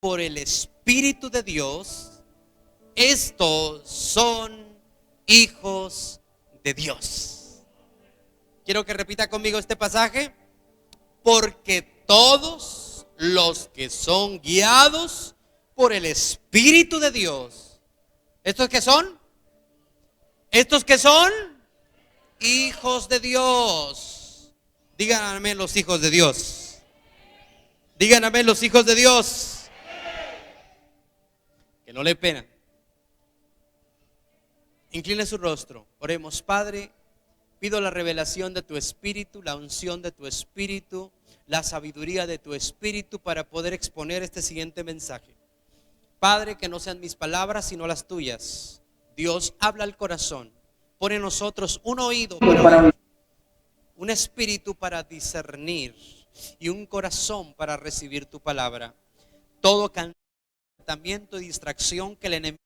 por el Espíritu de Dios, estos son hijos de Dios. Quiero que repita conmigo este pasaje. Porque todos los que son guiados por el Espíritu de Dios, ¿estos qué son? ¿Estos qué son? Hijos de Dios. Díganme los hijos de Dios. Díganme los hijos de Dios. Que no le pena. Incline su rostro. Oremos. Padre, pido la revelación de tu Espíritu, la unción de tu Espíritu, la sabiduría de tu Espíritu para poder exponer este siguiente mensaje. Padre, que no sean mis palabras sino las tuyas. Dios, habla al corazón. Pone en nosotros un oído para oír, un espíritu para discernir y un corazón para recibir tu palabra. Todo encantamiento y distracción que el enemigo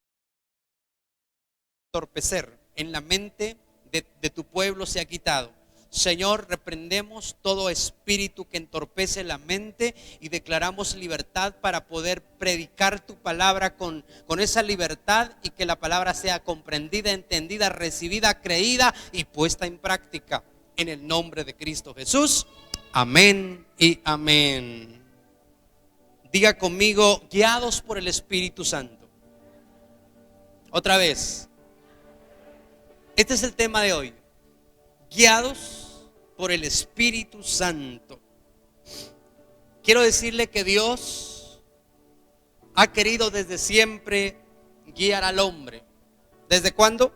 entorpecer en la mente de tu pueblo se ha quitado. Señor, reprendemos todo espíritu que entorpece la mente y declaramos libertad para poder predicar tu palabra con esa libertad, y que la palabra sea comprendida, entendida, recibida, creída y puesta en práctica. En el nombre de Cristo Jesús. Amén y amén. Diga conmigo: guiados por el Espíritu Santo. Otra vez. Este es el tema de hoy. Guiados por el Espíritu Santo. Quiero decirle que Dios ha querido desde siempre guiar al hombre. ¿Desde cuándo?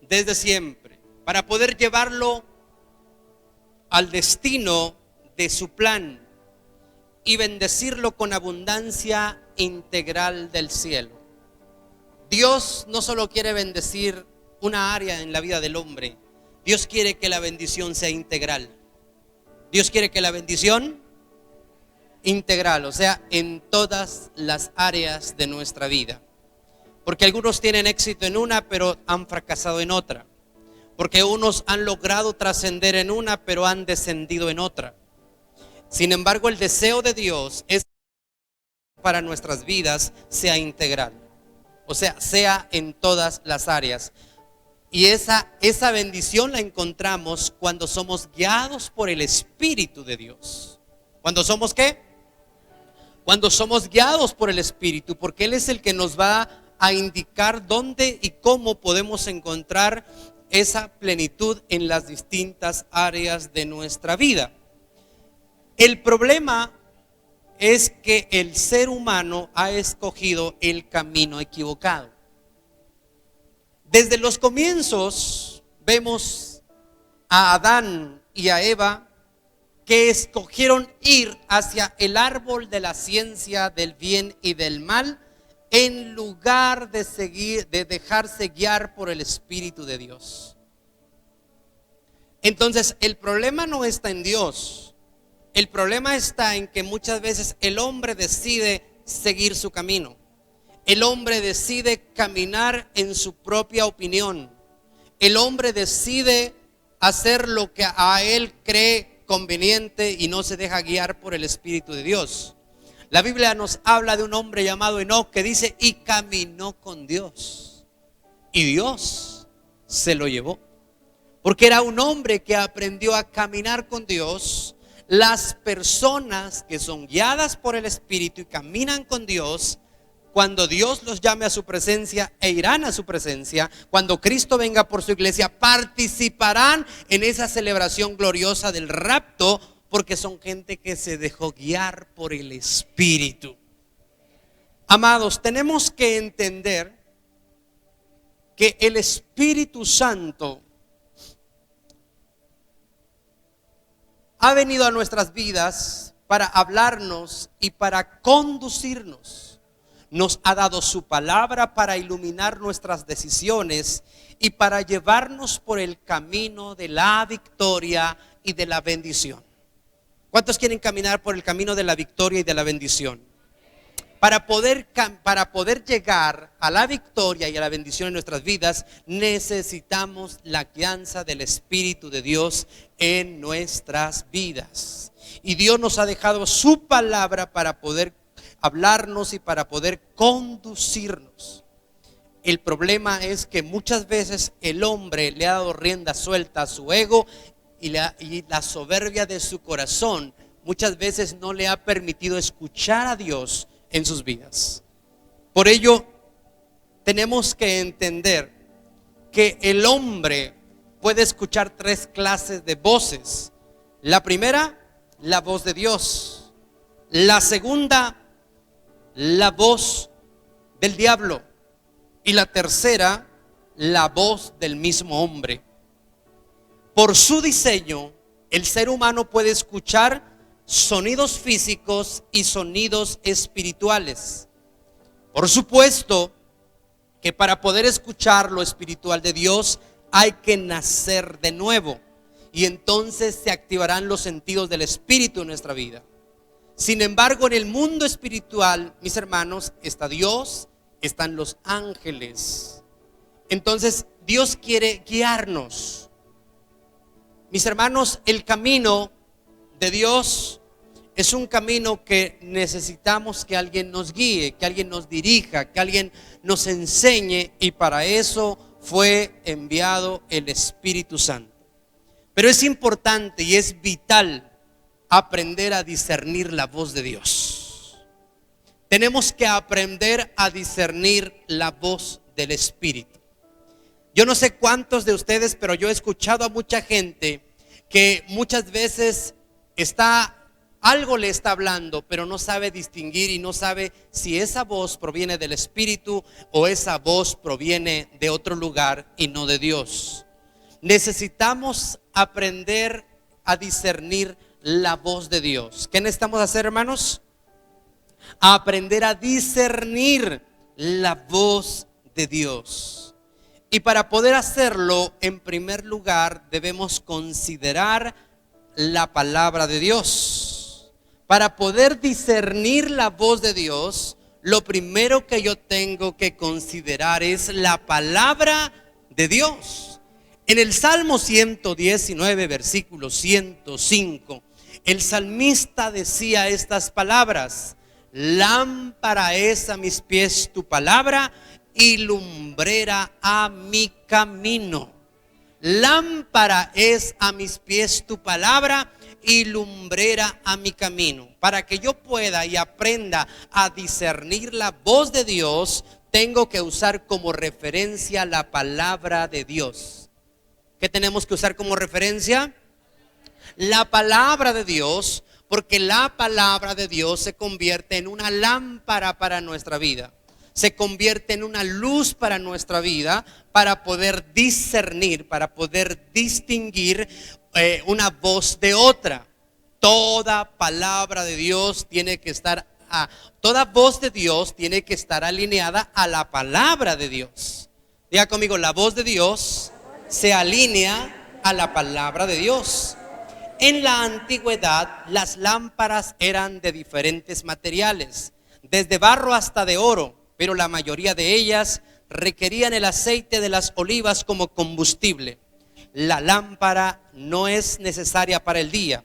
Desde siempre. Para poder llevarlo al destino de su plan y bendecirlo con abundancia integral del cielo. Dios no solo quiere bendecir una área en la vida del hombre. Dios quiere que la bendición sea integral. Dios quiere que la bendición integral, o sea, en todas las áreas de nuestra vida. Porque algunos tienen éxito en una, pero han fracasado en otra. Porque unos han logrado trascender en una, pero han descendido en otra. Sin embargo, el deseo de Dios es que para nuestras vidas sea integral. O sea, sea en todas las áreas. Y esa bendición la encontramos cuando somos guiados por el Espíritu de Dios. ¿Cuando somos qué? Cuando somos guiados por el Espíritu, porque Él es el que nos va a indicar dónde y cómo podemos encontrar esa plenitud en las distintas áreas de nuestra vida. El problema es que el ser humano ha escogido el camino equivocado. Desde los comienzos vemos a Adán y a Eva que escogieron ir hacia el árbol de la ciencia del bien y del mal, en lugar de dejarse guiar por el Espíritu de Dios. Entonces, el problema no está en Dios. El problema está en que muchas veces el hombre decide seguir su camino. El hombre decide caminar en su propia opinión. El hombre decide hacer lo que a él cree conveniente y no se deja guiar por el Espíritu de Dios. La Biblia nos habla de un hombre llamado Enoc que dice: y caminó con Dios, y Dios se lo llevó. Porque era un hombre que aprendió a caminar con Dios. Las personas que son guiadas por el Espíritu y caminan con Dios, cuando Dios los llame a su presencia e irán a su presencia, cuando Cristo venga por su iglesia, participarán en esa celebración gloriosa del rapto, porque son gente que se dejó guiar por el Espíritu. Amados, tenemos que entender que el Espíritu Santo ha venido a nuestras vidas para hablarnos y para conducirnos. Nos ha dado su palabra para iluminar nuestras decisiones y para llevarnos por el camino de la victoria y de la bendición. ¿Cuántos quieren caminar por el camino de la victoria y de la bendición? Para poder llegar a la victoria y a la bendición en nuestras vidas, necesitamos la guianza del Espíritu de Dios en nuestras vidas. Y Dios nos ha dejado su palabra para poder hablarnos y para poder conducirnos. El problema es que muchas veces el hombre le ha dado rienda suelta a su ego y la soberbia de su corazón muchas veces no le ha permitido escuchar a Dios en sus vidas. Por ello, tenemos que entender que el hombre puede escuchar 3 clases de voces. La primera, la voz de Dios. La segunda, la voz del diablo. Y la tercera, la voz del mismo hombre. Por su diseño, el ser humano puede escuchar sonidos físicos y sonidos espirituales. Por supuesto que para poder escuchar lo espiritual de Dios hay que nacer de nuevo, y entonces se activarán los sentidos del espíritu en nuestra vida. Sin embargo, en el mundo espiritual, mis hermanos, está Dios, están los ángeles. Entonces Dios quiere guiarnos. Mis hermanos, el camino de Dios es un camino que necesitamos que alguien nos guíe, que alguien nos dirija, que alguien nos enseñe, y para eso fue enviado el Espíritu Santo. Pero es importante y es vital aprender a discernir la voz de Dios. Tenemos que aprender a discernir la voz del Espíritu. Yo no sé cuántos de ustedes, pero yo he escuchado a mucha gente que muchas veces algo le está hablando, pero no sabe distinguir y no sabe si esa voz proviene del Espíritu o esa voz proviene de otro lugar y no de Dios. Necesitamos aprender a discernir la voz de Dios. ¿Qué necesitamos hacer, hermanos? Aprender a discernir la voz de Dios. Y para poder hacerlo, en primer lugar, debemos considerar la palabra de Dios. Para poder discernir la voz de Dios, lo primero que yo tengo que considerar es la palabra de Dios. En el Salmo 119, versículo 105, el salmista decía estas palabras: lámpara es a mis pies tu palabra y lumbrera a mi camino. Lámpara es a mis pies tu palabra y lumbrera a mi camino. Para que yo pueda y aprenda a discernir la voz de Dios, tengo que usar como referencia la palabra de Dios. ¿Qué tenemos que usar como referencia? La palabra de Dios, porque la palabra de Dios se convierte en una lámpara para nuestra vida. Se convierte en una luz para nuestra vida, para poder discernir, para poder distinguir una voz de otra. Toda palabra de Dios tiene que estar, toda voz de Dios tiene que estar alineada a la palabra de Dios. Diga conmigo, la voz de Dios se alinea a la palabra de Dios. En la antigüedad, las lámparas eran de diferentes materiales, desde barro hasta de oro. Pero la mayoría de ellas requerían el aceite de las olivas como combustible. La lámpara no es necesaria para el día,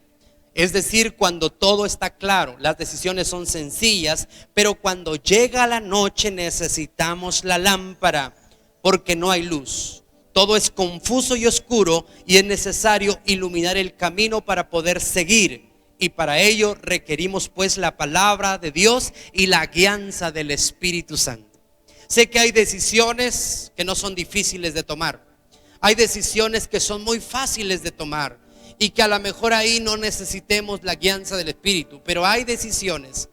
es decir, cuando todo está claro, las decisiones son sencillas, pero cuando llega la noche necesitamos la lámpara, porque no hay luz. Todo es confuso y oscuro y es necesario iluminar el camino para poder seguir. Y para ello requerimos pues la palabra de Dios y la guianza del Espíritu Santo. Sé que hay decisiones que no son difíciles de tomar. Hay decisiones que son muy fáciles de tomar y que a lo mejor ahí no necesitemos la guianza del Espíritu. Pero hay decisiones.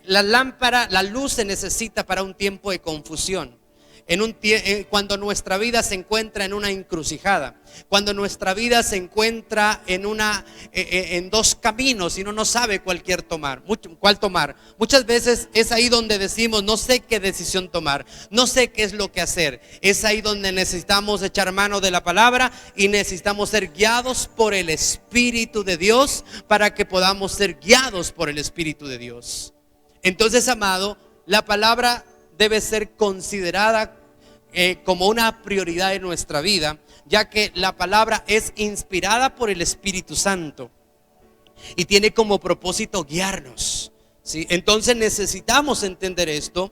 La lámpara, la luz se necesita para un tiempo de confusión. Cuando nuestra vida se encuentra en una encrucijada, cuando nuestra vida se encuentra en dos caminos y uno no sabe cuál tomar. Muchas veces es ahí donde decimos: no sé qué decisión tomar, no sé qué es lo que hacer. Es ahí donde necesitamos echar mano de la palabra y necesitamos ser guiados por el Espíritu de Dios para que podamos ser guiados por el Espíritu de Dios. Entonces, amado, la palabra debe ser considerada como una prioridad en nuestra vida, ya que la palabra es inspirada por el Espíritu Santo y tiene como propósito guiarnos. ¿sí? Entonces necesitamos entender esto.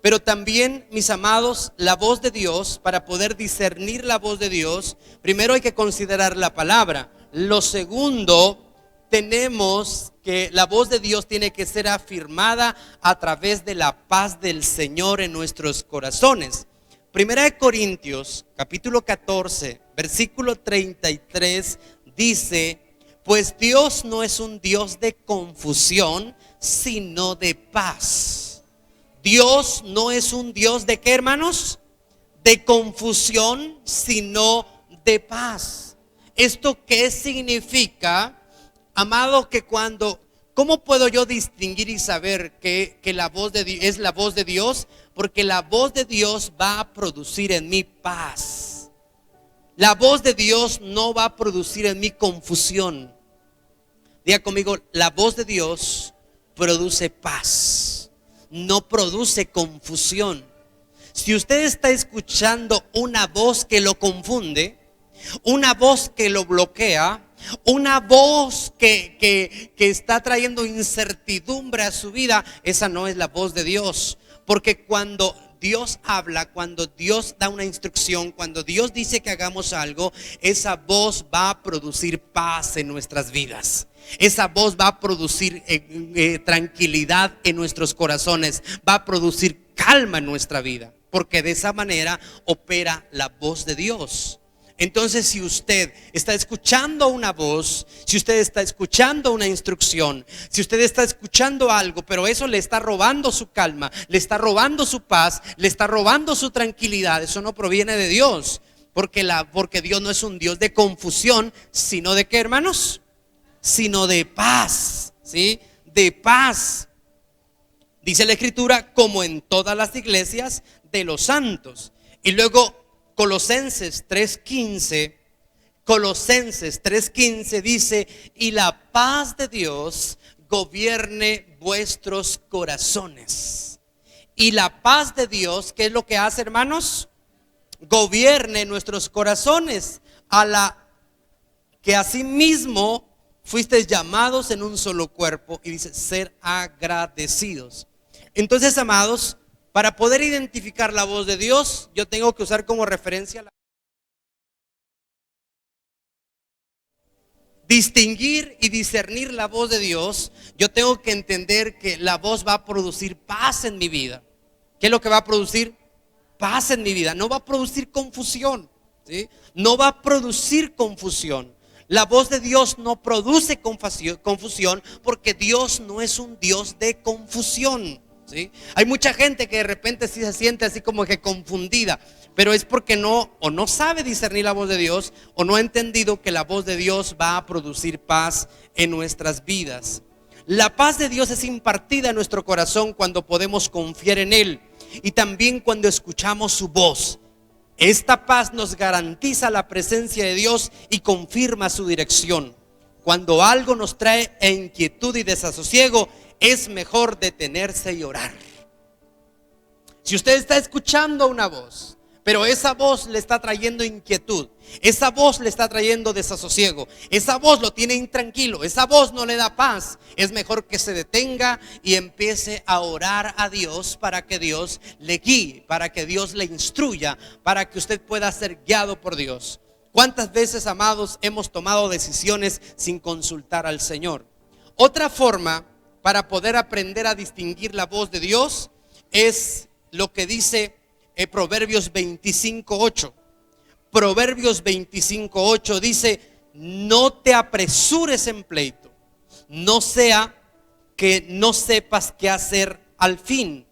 Pero también, mis amados, la voz de Dios, para poder discernir la voz de Dios, primero hay que considerar la palabra. Lo segundo, tenemos que la voz de Dios tiene que ser afirmada a través de la paz del Señor en nuestros corazones. Primera de Corintios, capítulo 14, versículo 33, dice: pues Dios no es un Dios de confusión, sino de paz. Dios no es un Dios de ¿qué, hermanos? De confusión, sino de paz. ¿Esto qué significa, amado? Que ¿cómo puedo yo distinguir y saber que la voz de Dios es la voz de Dios? Porque la voz de Dios va a producir en mí paz. La voz de Dios no va a producir en mí confusión. Diga conmigo, la voz de Dios produce paz, no produce confusión. Si usted está escuchando una voz que lo confunde, una voz que lo bloquea, una voz que está trayendo incertidumbre a su vida, esa no es la voz de Dios. Porque cuando Dios habla, cuando Dios da una instrucción, cuando Dios dice que hagamos algo, esa voz va a producir paz en nuestras vidas. Esa voz va a producir tranquilidad en nuestros corazones, va a producir calma en nuestra vida, porque de esa manera opera la voz de Dios. Entonces, si usted está escuchando una voz, si usted está escuchando una instrucción, si usted está escuchando algo, pero eso le está robando su calma, le está robando su paz, le está robando su tranquilidad, eso no proviene de Dios, porque Dios no es un Dios de confusión, sino de ¿qué, hermanos? Sino de paz, ¿sí? De paz. Dice la Escritura, como en todas las iglesias de los santos. Y luego Colosenses 3:15 dice: y la paz de Dios gobierne vuestros corazones. Y la paz de Dios, ¿qué es lo que hace, hermanos? Gobierne nuestros corazones, a la que asimismo fuisteis llamados en un solo cuerpo, y dice ser agradecidos. Entonces, amados, para poder identificar la voz de Dios, yo tengo que usar como referencia distinguir y discernir la voz de Dios. Yo tengo que entender que la voz va a producir paz en mi vida. ¿Qué es lo que va a producir? Paz en mi vida. No va a producir confusión, ¿sí? No va a producir confusión. La voz de Dios no produce confusión, porque Dios no es un Dios de confusión, ¿sí? Hay mucha gente que de repente sí se siente así como que confundida, pero es porque no sabe discernir la voz de Dios, o no ha entendido que la voz de Dios va a producir paz en nuestras vidas. La paz de Dios es impartida en nuestro corazón cuando podemos confiar en Él, y también cuando escuchamos su voz. Esta paz nos garantiza la presencia de Dios y confirma su dirección. Cuando algo nos trae inquietud y desasosiego, es mejor detenerse y orar. Si usted está escuchando una voz, pero esa voz le está trayendo inquietud, esa voz le está trayendo desasosiego, esa voz lo tiene intranquilo, esa voz no le da paz, es mejor que se detenga y empiece a orar a Dios para que Dios le guíe, para que Dios le instruya, para que usted pueda ser guiado por Dios. ¿Cuántas veces, amados, hemos tomado decisiones sin consultar al Señor? Otra forma para poder aprender a distinguir la voz de Dios es lo que dice Proverbios 25:8. Proverbios 25:8 dice: no te apresures en pleito, no sea que no sepas qué hacer al fin,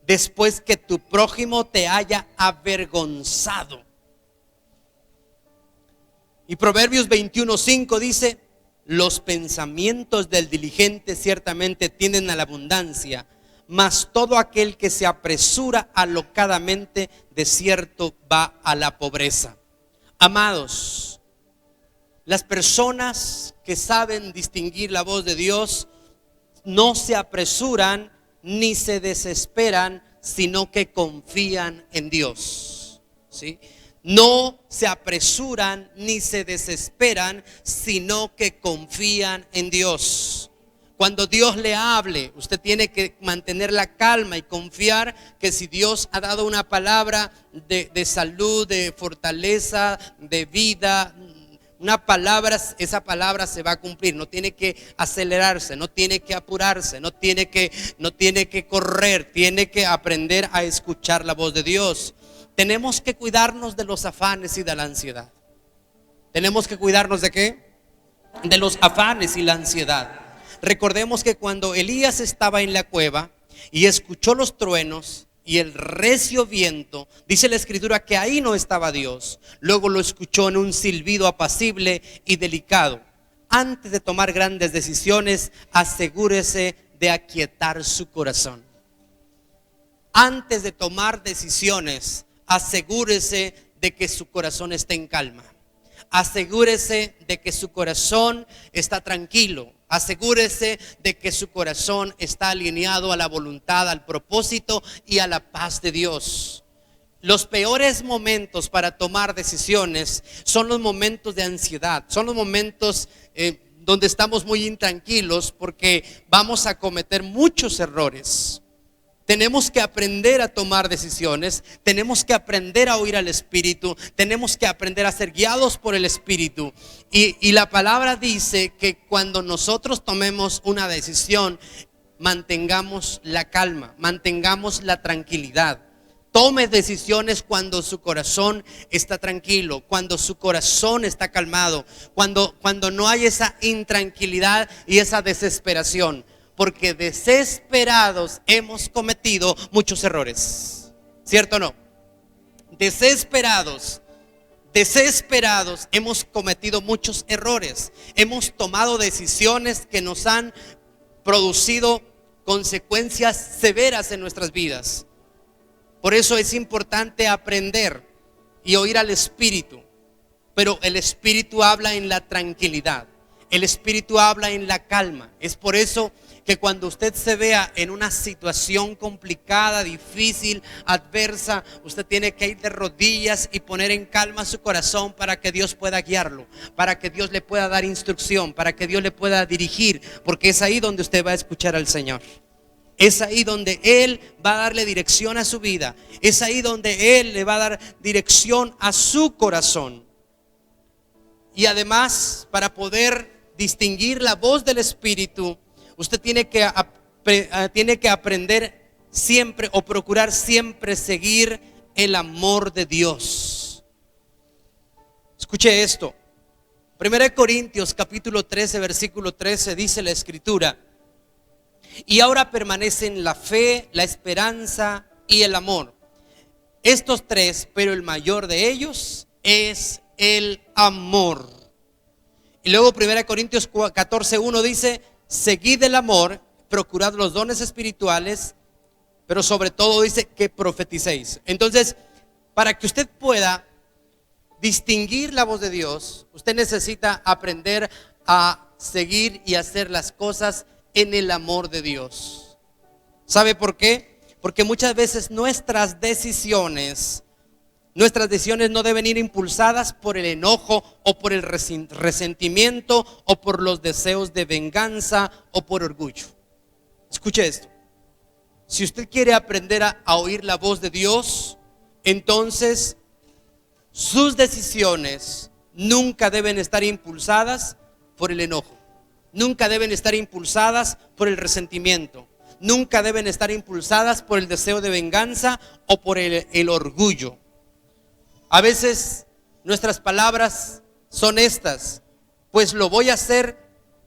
después que tu prójimo te haya avergonzado. Y Proverbios 21:5 dice: los pensamientos del diligente ciertamente tienden a la abundancia, mas todo aquel que se apresura alocadamente, de cierto va a la pobreza. Amados, las personas que saben distinguir la voz de Dios no se apresuran ni se desesperan, sino que confían en Dios, ¿sí? No se apresuran ni se desesperan, sino que confían en Dios. Cuando Dios le hable, usted tiene que mantener la calma y confiar que si Dios ha dado una palabra de salud, de fortaleza, de vida, una palabra, esa palabra se va a cumplir. No tiene que acelerarse, no tiene que apurarse, no tiene que correr, tiene que aprender a escuchar la voz de Dios. Tenemos que cuidarnos de los afanes y de la ansiedad. ¿Tenemos que cuidarnos de qué? De los afanes y la ansiedad. Recordemos que cuando Elías estaba en la cueva y escuchó los truenos y el recio viento, dice la escritura que ahí no estaba Dios. Luego lo escuchó en un silbido apacible y delicado. Antes de tomar grandes decisiones, asegúrese de aquietar su corazón. Antes de tomar decisiones, asegúrese de que su corazón esté en calma. Asegúrese de que su corazón está tranquilo. Asegúrese de que su corazón está alineado a la voluntad, al propósito y a la paz de Dios. Los peores momentos para tomar decisiones son los momentos de ansiedad, son los momentos donde estamos muy intranquilos porque vamos a cometer muchos errores. Tenemos que aprender a tomar decisiones, tenemos que aprender a oír al Espíritu, tenemos que aprender a ser guiados por el Espíritu. Y la palabra dice que cuando nosotros tomemos una decisión, mantengamos la calma, mantengamos la tranquilidad. Tome decisiones cuando su corazón está tranquilo, cuando su corazón está calmado, cuando no hay esa intranquilidad y esa desesperación. Porque desesperados hemos cometido muchos errores. ¿Cierto o no? Desesperados hemos cometido muchos errores. Hemos tomado decisiones que nos han producido consecuencias severas en nuestras vidas. Por eso es importante aprender y oír al Espíritu. Pero el Espíritu habla en la tranquilidad. El Espíritu habla en la calma. Es por eso que cuando usted se vea en una situación complicada, difícil, adversa, usted tiene que ir de rodillas y poner en calma su corazón para que Dios pueda guiarlo, para que Dios le pueda dar instrucción, para que Dios le pueda dirigir, porque es ahí donde usted va a escuchar al Señor. Es ahí donde Él va a darle dirección a su vida. Es ahí donde Él le va a dar dirección a su corazón. Y además, para poder distinguir la voz del Espíritu, usted tiene que aprender siempre o procurar siempre seguir el amor de Dios. Escuche esto. 1 Corintios capítulo 13 versículo 13 dice la escritura: y ahora permanecen la fe, la esperanza y el amor. Estos tres, pero el mayor de ellos es el amor. Y luego 1 Corintios 14:1 dice: seguid el amor, procurad los dones espirituales, pero sobre todo dice que profeticéis. Entonces, para que usted pueda distinguir la voz de Dios, usted necesita aprender a seguir y hacer las cosas en el amor de Dios. ¿Sabe por qué? Porque muchas veces nuestras decisiones no deben ir impulsadas por el enojo o por el resentimiento o por los deseos de venganza o por orgullo. Escuche esto. Si usted quiere aprender a oír la voz de Dios, entonces sus decisiones nunca deben estar impulsadas por el enojo. Nunca deben estar impulsadas por el resentimiento. Nunca deben estar impulsadas por el deseo de venganza o por el orgullo. A veces nuestras palabras son estas: pues lo voy a hacer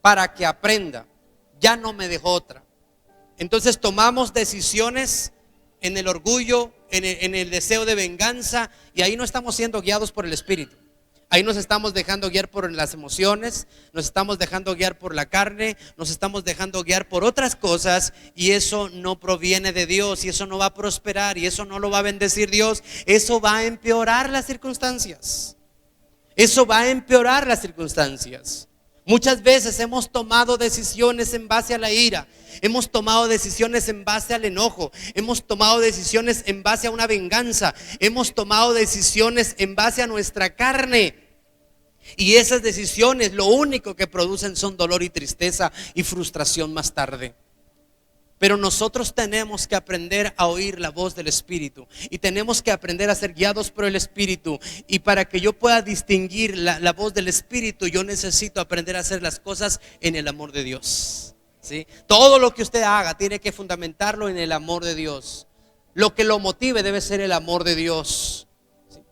para que aprenda, ya no me dejó otra. Entonces tomamos decisiones en el orgullo, en el deseo de venganza, y ahí no estamos siendo guiados por el Espíritu. Ahí nos estamos dejando guiar por las emociones, nos estamos dejando guiar por la carne, nos estamos dejando guiar por otras cosas, y eso no proviene de Dios, y eso no va a prosperar, y eso no lo va a bendecir Dios. Eso va a empeorar las circunstancias. Eso va a empeorar las circunstancias. Muchas veces hemos tomado decisiones en base a la ira, hemos tomado decisiones en base al enojo, hemos tomado decisiones en base a una venganza, hemos tomado decisiones en base a nuestra carne. Y esas decisiones lo único que producen son dolor y tristeza y frustración más tarde. Pero nosotros tenemos que aprender a oír la voz del Espíritu y tenemos que aprender a ser guiados por el Espíritu. Y para que yo pueda distinguir la voz del Espíritu, yo necesito aprender a hacer las cosas en el amor de Dios, ¿sí? Todo lo que usted haga tiene que fundamentarlo en el amor de Dios. Lo que lo motive debe ser el amor de Dios.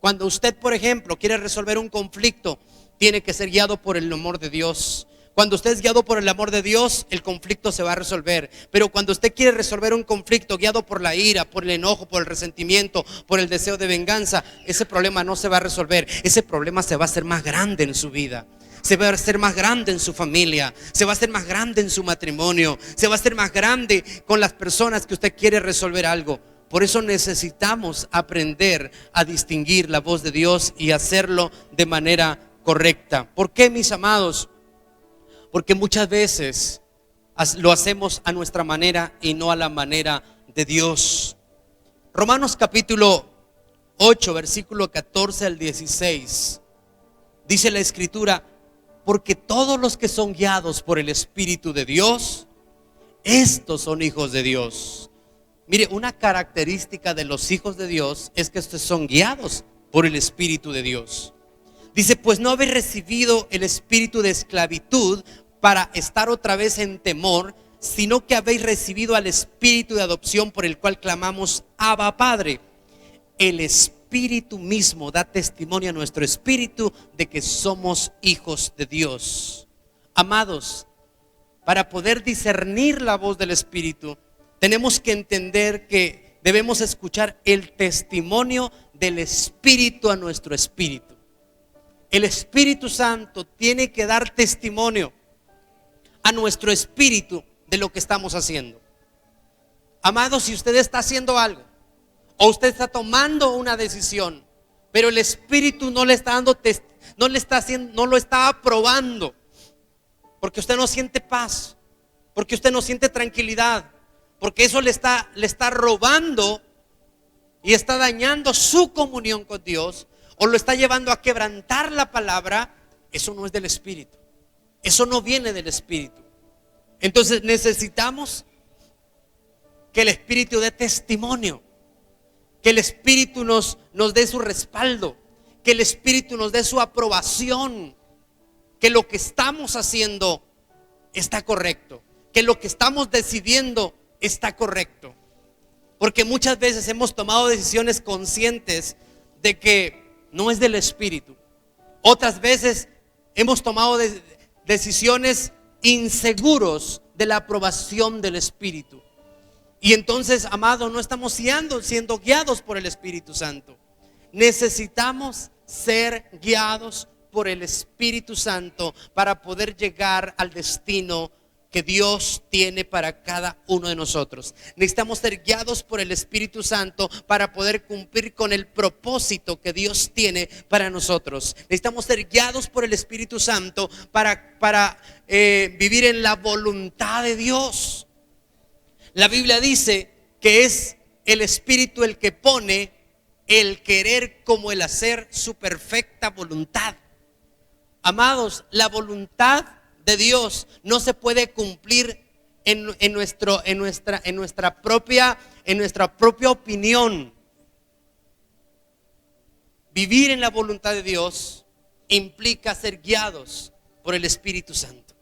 Cuando usted, por ejemplo, quiere resolver un conflicto, tiene que ser guiado por el amor de Dios. Cuando usted es guiado por el amor de Dios, el conflicto se va a resolver. Pero cuando usted quiere resolver un conflicto guiado por la ira, por el enojo, por el resentimiento, por el deseo de venganza, ese problema no se va a resolver. Ese problema se va a hacer más grande en su vida. Se va a hacer más grande en su familia. Se va a hacer más grande en su matrimonio. Se va a hacer más grande con las personas que usted quiere resolver algo. Por eso necesitamos aprender a distinguir la voz de Dios y hacerlo de manera correcta. ¿Por qué, mis amados? Porque muchas veces lo hacemos a nuestra manera y no a la manera de Dios. Romanos capítulo 8, versículo 14 al 16. Dice la Escritura: porque todos los que son guiados por el Espíritu de Dios, estos son hijos de Dios. Mire, una característica de los hijos de Dios es que estos son guiados por el Espíritu de Dios. Dice: pues no habéis recibido el espíritu de esclavitud para estar otra vez en temor, sino que habéis recibido al espíritu de adopción, por el cual clamamos: Abba, Padre. El Espíritu mismo da testimonio a nuestro espíritu de que somos hijos de Dios. Amados, para poder discernir la voz del Espíritu, tenemos que entender que debemos escuchar el testimonio del Espíritu a nuestro espíritu. El Espíritu Santo tiene que dar testimonio a nuestro espíritu de lo que estamos haciendo. Amados, si usted está haciendo algo o usted está tomando una decisión, pero el Espíritu no le está dando no lo está aprobando, porque usted no siente paz, porque usted no siente tranquilidad, porque eso le está robando y está dañando su comunión con Dios, o lo está llevando a quebrantar la palabra, eso no es del Espíritu. Eso no viene del Espíritu. Entonces necesitamos que el Espíritu dé testimonio, que el Espíritu nos dé su respaldo, que el Espíritu nos dé su aprobación, que lo que estamos haciendo está correcto, que lo que estamos decidiendo está correcto. Porque muchas veces hemos tomado decisiones conscientes de que no es del Espíritu. Otras veces hemos tomado decisiones inseguros de la aprobación del Espíritu. Y entonces, amados, no estamos siendo guiados por el Espíritu Santo. Necesitamos ser guiados por el Espíritu Santo para poder llegar al destino que Dios tiene para cada uno de nosotros. Necesitamos ser guiados por el Espíritu Santo para poder cumplir con el propósito que Dios tiene para nosotros. Necesitamos ser guiados por el Espíritu Santo para vivir en la voluntad de Dios. La Biblia dice que es el Espíritu el que pone el querer como el hacer, su perfecta voluntad. Amados, la voluntad de Dios no se puede cumplir en nuestra propia opinión. Vivir en la voluntad de Dios implica ser guiados por el Espíritu Santo.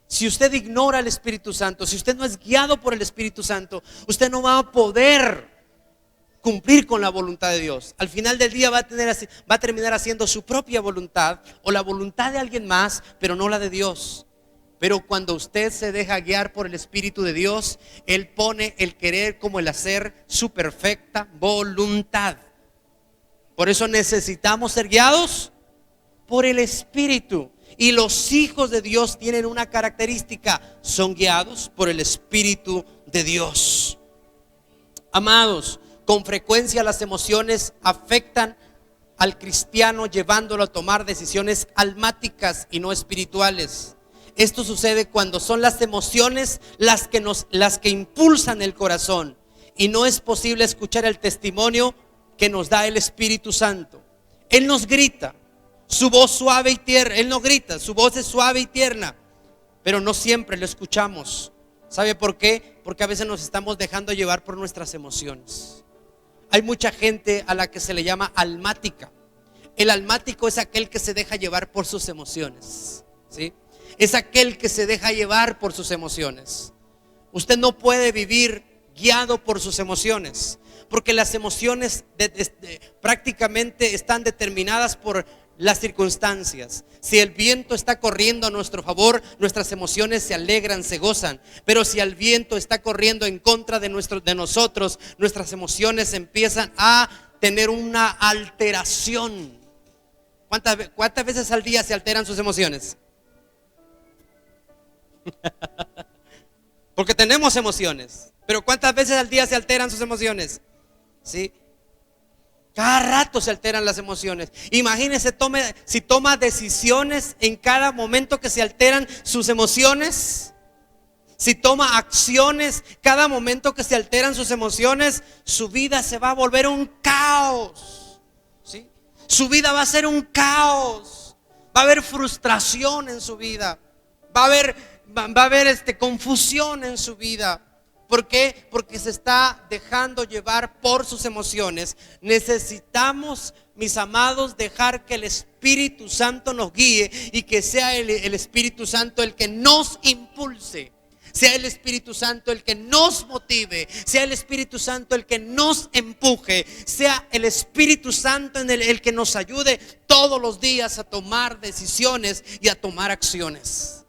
Si usted ignora al Espíritu Santo, si usted no es guiado por el Espíritu Santo, usted no va a poder cumplir con la voluntad de Dios. Al final del día va a terminar haciendo su propia voluntad o la voluntad de alguien más, pero no la de Dios. Pero cuando usted se deja guiar por el Espíritu de Dios, Él pone el querer como el hacer, su perfecta voluntad. Por eso necesitamos ser guiados por el Espíritu. Y los hijos de Dios tienen una característica: son guiados por el Espíritu de Dios. Amados, con frecuencia las emociones afectan al cristiano, llevándolo a tomar decisiones almáticas y no espirituales. Esto sucede cuando son las emociones las que impulsan el corazón, y no es posible escuchar el testimonio que nos da el Espíritu Santo. Él nos grita, Su voz suave y tierna. Él no grita, su voz es suave y tierna, pero no siempre lo escuchamos. ¿Sabe por qué? Porque a veces nos estamos dejando llevar por nuestras emociones. Hay mucha gente a la que se le llama almática. El almático es aquel que se deja llevar por sus emociones, ¿sí? Es aquel que se deja llevar por sus emociones. Usted no puede vivir guiado por sus emociones, porque las emociones prácticamente están determinadas por las circunstancias. Si el viento está corriendo a nuestro favor, nuestras emociones se alegran, se gozan. Pero si el viento está corriendo en contra de nosotros, nuestras emociones empiezan a tener una alteración. ¿Cuántas veces al día se alteran sus emociones? Porque tenemos emociones, pero ¿cuántas veces al día se alteran sus emociones? ¿Sí? Cada rato se alteran las emociones. Imagínese si toma decisiones en cada momento que se alteran sus emociones. Si toma acciones cada momento que se alteran sus emociones, su vida se va a volver un caos, ¿sí? Su vida va a ser un caos. Va a haber frustración en su vida. Va a haber confusión en su vida. ¿Por qué? Porque se está dejando llevar por sus emociones. Necesitamos, mis amados, dejar que el Espíritu Santo nos guíe y que sea el Espíritu Santo el que nos impulse. Sea el Espíritu Santo el que nos motive. Sea el Espíritu Santo el que nos empuje. Sea el Espíritu Santo el que nos ayude todos los días a tomar decisiones y a tomar acciones.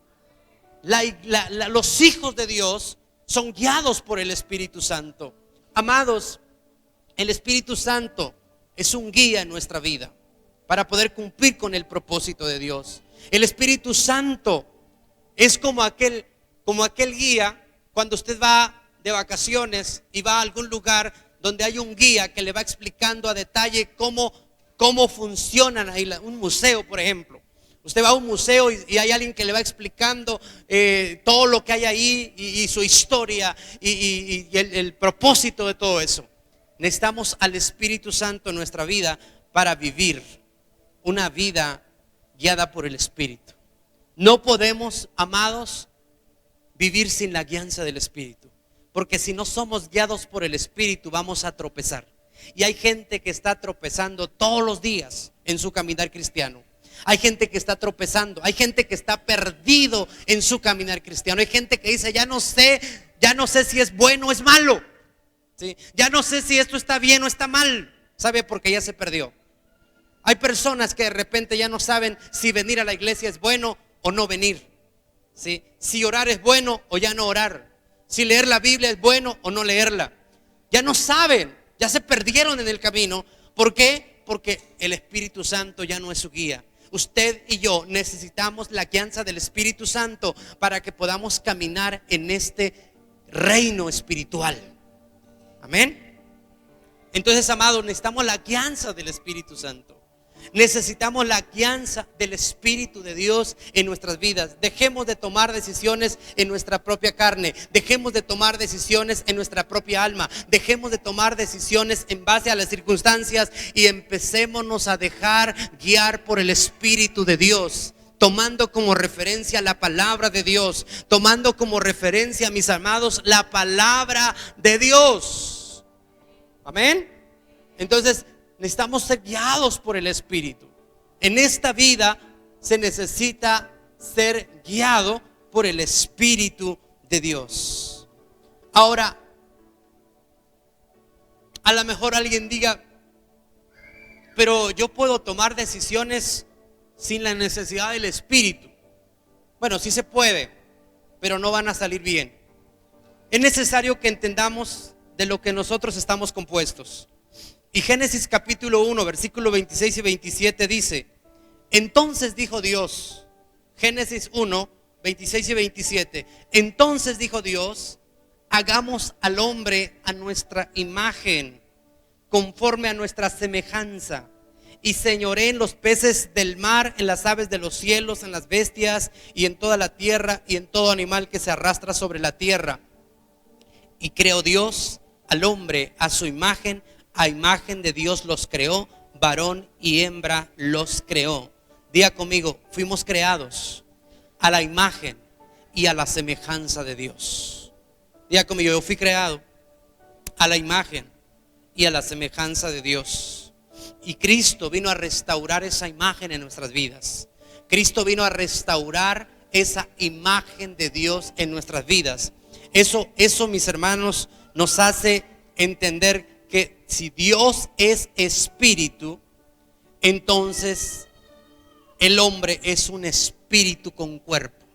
Los hijos de Dios son guiados por el Espíritu Santo. Amados, el Espíritu Santo es un guía en nuestra vida para poder cumplir con el propósito de Dios. El Espíritu Santo es como aquel guía cuando usted va de vacaciones y va a algún lugar donde hay un guía que le va explicando a detalle cómo funcionan ahí, un museo, por ejemplo. Usted va a un museo y hay alguien que le va explicando todo lo que hay ahí y su historia y el propósito de todo eso. Necesitamos al Espíritu Santo en nuestra vida para vivir una vida guiada por el Espíritu. No podemos, amados, vivir sin la guianza del Espíritu, porque si no somos guiados por el Espíritu vamos a tropezar. Y hay gente que está tropezando todos los días en su caminar cristiano. Hay gente que está tropezando, hay gente que está perdido en su caminar cristiano. Hay gente que dice, ya no sé si es bueno o es malo, ¿sí? Ya no sé si esto está bien o está mal. ¿Sabe? Porque ya se perdió. Hay personas que de repente ya no saben si venir a la iglesia es bueno o no venir, ¿sí? Si orar es bueno o ya no orar, si leer la Biblia es bueno o no leerla. Ya no saben, ya se perdieron en el camino. ¿Por qué? Porque el Espíritu Santo ya no es su guía. Usted y yo necesitamos la guianza del Espíritu Santo para que podamos caminar en este reino espiritual. Amén. Entonces, amados, necesitamos la guianza del Espíritu Santo. Necesitamos la guianza del Espíritu de Dios en nuestras vidas. Dejemos de tomar decisiones en nuestra propia carne. Dejemos de tomar decisiones en nuestra propia alma. Dejemos de tomar decisiones en base a las circunstancias y empecémonos a dejar guiar por el Espíritu de Dios, tomando como referencia la palabra de Dios, tomando como referencia, mis amados, la palabra de Dios. Amén. Entonces, necesitamos ser guiados por el Espíritu. En esta vida se necesita ser guiado por el Espíritu de Dios. Ahora, a lo mejor alguien diga, pero yo puedo tomar decisiones sin la necesidad del Espíritu. Bueno, sí se puede, pero no van a salir bien. Es necesario que entendamos de lo que nosotros estamos compuestos. Y Génesis capítulo 1, versículo 26 y 27 dice: entonces dijo Dios, Génesis 1, 26 y 27, entonces dijo Dios, hagamos al hombre a nuestra imagen, conforme a nuestra semejanza, y señoré en los peces del mar, en las aves de los cielos, en las bestias y en toda la tierra y en todo animal que se arrastra sobre la tierra. Y creó Dios al hombre a su imagen, a imagen de Dios los creó, varón y hembra los creó. Diga conmigo, fuimos creados a la imagen y a la semejanza de Dios. Diga conmigo, yo fui creado a la imagen y a la semejanza de Dios. Y Cristo vino a restaurar esa imagen en nuestras vidas. Cristo vino a restaurar esa imagen de Dios en nuestras vidas. Eso, mis hermanos, nos hace entender que si Dios es espíritu, entonces el hombre es un espíritu con cuerpo.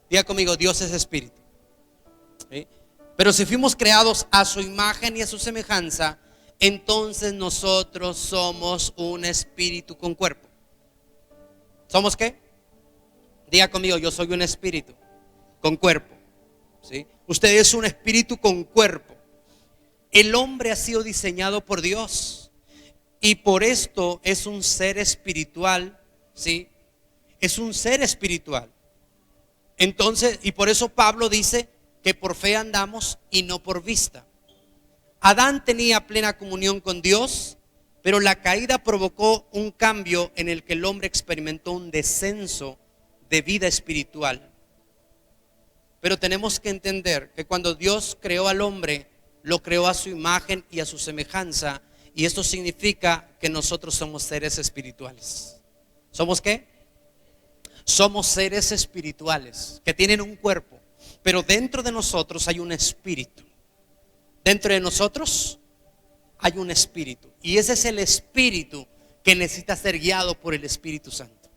Diga conmigo, Dios es espíritu. ¿Sí? Pero si fuimos creados a su imagen y a su semejanza, entonces nosotros somos un espíritu con cuerpo. ¿Somos qué? Diga conmigo, yo soy un espíritu con cuerpo. ¿Sí? Usted es un espíritu con cuerpo. El hombre ha sido diseñado por Dios y por esto es un ser espiritual. ¿Sí? Es un ser espiritual. Entonces, y por eso Pablo dice que por fe andamos y no por vista. Adán tenía plena comunión con Dios, pero la caída provocó un cambio en el que el hombre experimentó un descenso de vida espiritual. Pero tenemos que entender que cuando Dios creó al hombre, lo creó a su imagen y a su semejanza, y esto significa que nosotros somos seres espirituales. ¿Somos qué? Somos seres espirituales que tienen un cuerpo, pero dentro de nosotros hay un espíritu. Dentro de nosotros hay un espíritu, y ese es el espíritu que necesita ser guiado por el Espíritu Santo.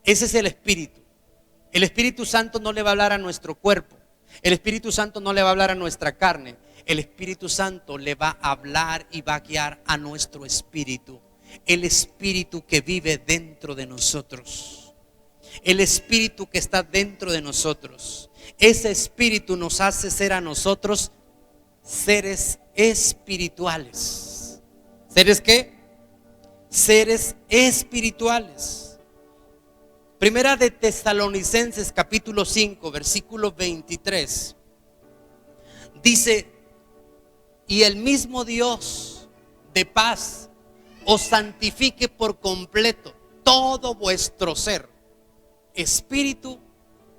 Ese es el espíritu. El Espíritu Santo no le va a hablar a nuestro cuerpo. El Espíritu Santo no le va a hablar a nuestra carne. El Espíritu Santo le va a hablar y va a guiar a nuestro espíritu. El espíritu que vive dentro de nosotros. El espíritu que está dentro de nosotros. Ese espíritu nos hace ser a nosotros seres espirituales. ¿Seres qué? Seres espirituales. Primera de Tesalonicenses capítulo 5 versículo 23 dice: y el mismo Dios de paz os santifique por completo todo vuestro ser, espíritu,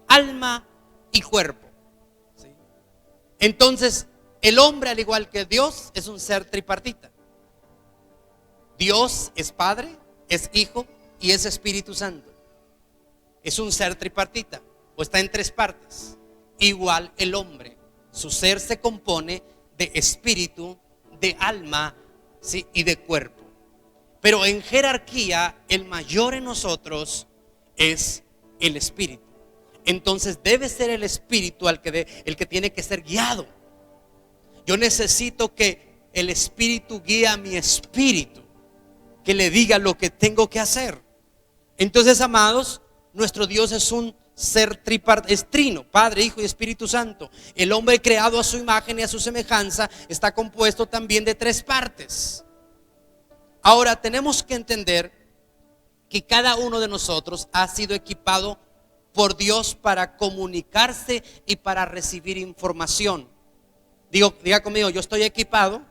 alma y cuerpo. ¿Sí? Entonces el hombre, al igual que Dios, es un ser tripartita. Dios es Padre, es Hijo y es Espíritu Santo. Es un ser tripartita, o está en tres partes. Igual el hombre, su ser se compone de espíritu, de alma, ¿sí? Y de cuerpo. Pero en jerarquía, el mayor en nosotros es el espíritu. Entonces debe ser el espíritu el que tiene que ser guiado. Yo necesito que el espíritu guíe a mi espíritu, que le diga lo que tengo que hacer. Entonces, amados, nuestro Dios es un ser es trino, Padre, Hijo y Espíritu Santo. El hombre creado a su imagen y a su semejanza está compuesto también de tres partes. Ahora tenemos que entender que cada uno de nosotros ha sido equipado por Dios para comunicarse y para recibir información. Diga conmigo, yo estoy equipado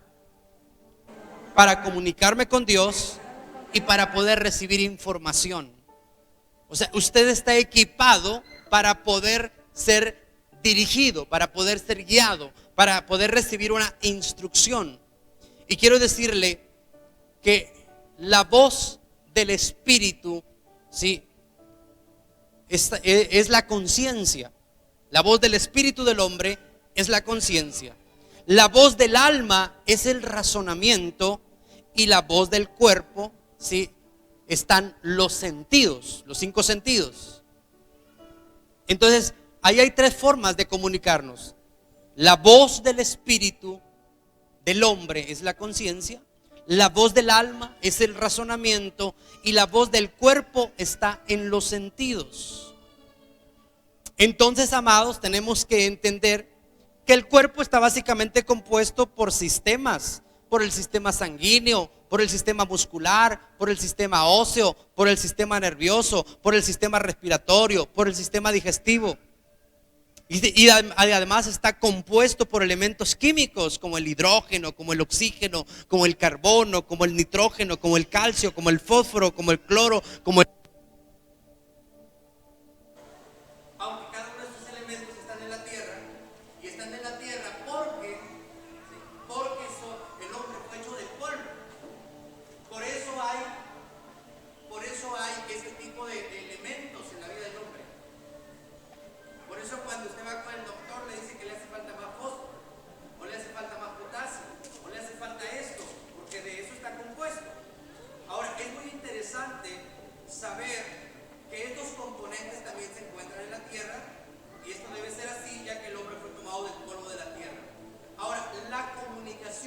para comunicarme con Dios y para poder recibir información. O sea, usted está equipado para poder ser dirigido, para poder ser guiado, para poder recibir una instrucción. Y quiero decirle que la voz del Espíritu, ¿sí?, es la conciencia. La voz del espíritu del hombre es la conciencia. La voz del alma es el razonamiento. Y la voz del cuerpo, ¿sí?, están los sentidos, los 5 sentidos. Entonces, ahí hay 3 formas de comunicarnos. La voz del espíritu del hombre es la conciencia. La voz del alma es el razonamiento. Y la voz del cuerpo está en los sentidos. Entonces, amados, tenemos que entender que el cuerpo está básicamente compuesto por sistemas. Por el sistema sanguíneo, por el sistema muscular, por el sistema óseo, por el sistema nervioso, por el sistema respiratorio, por el sistema digestivo. Y además está compuesto por elementos químicos como el hidrógeno, como el oxígeno, como el carbono, como el nitrógeno, como el calcio, como el fósforo, como el cloro, como el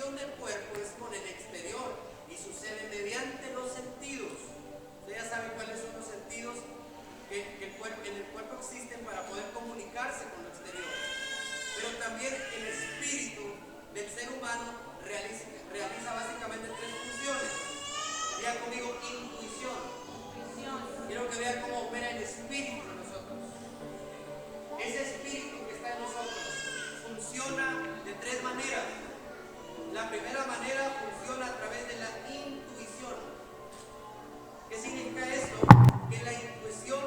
manifestación del cuerpo es con el exterior y sucede mediante los sentidos. Ustedes ya saben cuáles son los sentidos que en el cuerpo existen para poder comunicarse con lo exterior. Pero también el espíritu del ser humano realiza básicamente tres funciones. Diga conmigo, intuición. Quiero que vean cómo opera el espíritu en nosotros. Ese espíritu que está en nosotros funciona de tres maneras. La primera manera funciona a través de la intuición. ¿Qué significa esto? Que la intuición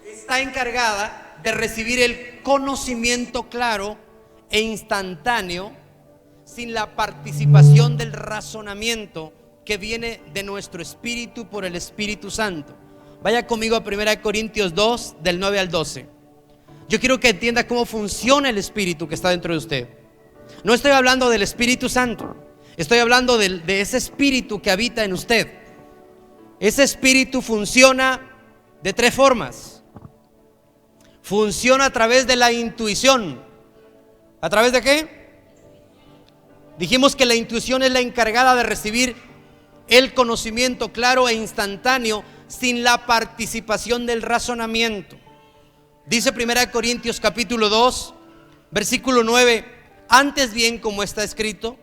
está encargada de recibir el conocimiento claro e instantáneo sin la participación del razonamiento que viene de nuestro espíritu por el Espíritu Santo. Vaya conmigo a 1 Corintios 2, del 9 al 12. Yo quiero que entienda cómo funciona el espíritu que está dentro de usted. No estoy hablando del Espíritu Santo, estoy hablando de ese espíritu que habita en usted. Ese espíritu funciona de tres formas. Funciona a través de la intuición. ¿A través de qué? Dijimos que la intuición es la encargada de recibir el conocimiento claro e instantáneo sin la participación del razonamiento. Dice 1 Corintios capítulo 2, versículo 9: antes bien, como está escrito,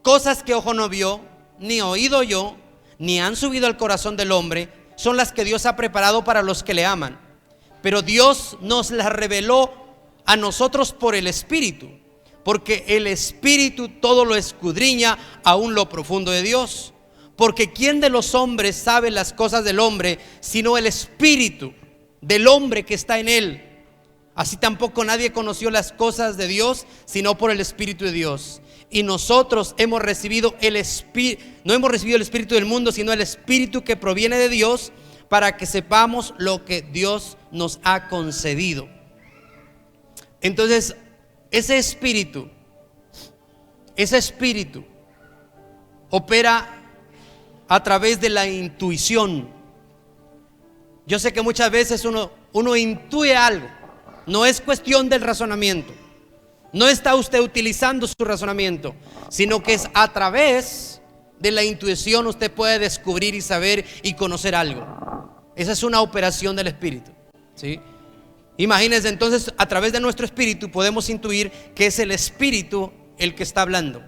cosas que ojo no vio, ni oído oyó, ni han subido al corazón del hombre, son las que Dios ha preparado para los que le aman. Pero Dios nos las reveló a nosotros por el Espíritu, porque el Espíritu todo lo escudriña, aún lo profundo de Dios. Porque ¿quién de los hombres sabe las cosas del hombre, sino el Espíritu del hombre que está en él? Así tampoco nadie conoció las cosas de Dios, sino por el Espíritu de Dios. Y nosotros hemos recibido el Espíritu, no hemos recibido el Espíritu del mundo, sino el Espíritu que proviene de Dios, para que sepamos lo que Dios nos ha concedido. Entonces, ese espíritu opera a través de la intuición. Yo sé que muchas veces uno intuye algo. No es cuestión del razonamiento. No está usted utilizando su razonamiento, sino que es a través de la intuición usted puede descubrir y saber y conocer algo. Esa es una operación del espíritu, ¿sí? Imagínense entonces, a través de nuestro espíritu podemos intuir que es el espíritu el que está hablando.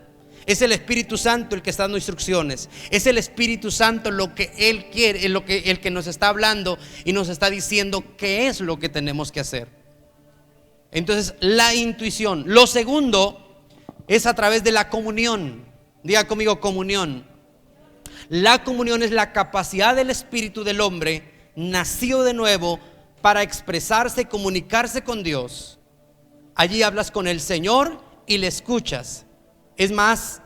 Es el Espíritu Santo el que está dando instrucciones. Es el Espíritu Santo lo que Él quiere, el que nos está hablando y nos está diciendo qué es lo que tenemos que hacer. Entonces, la intuición. Lo segundo es a través de la comunión. Diga conmigo, comunión. La comunión es la capacidad del espíritu del hombre nacido de nuevo para expresarse y comunicarse con Dios. Allí hablas con el Señor y le escuchas. Es más,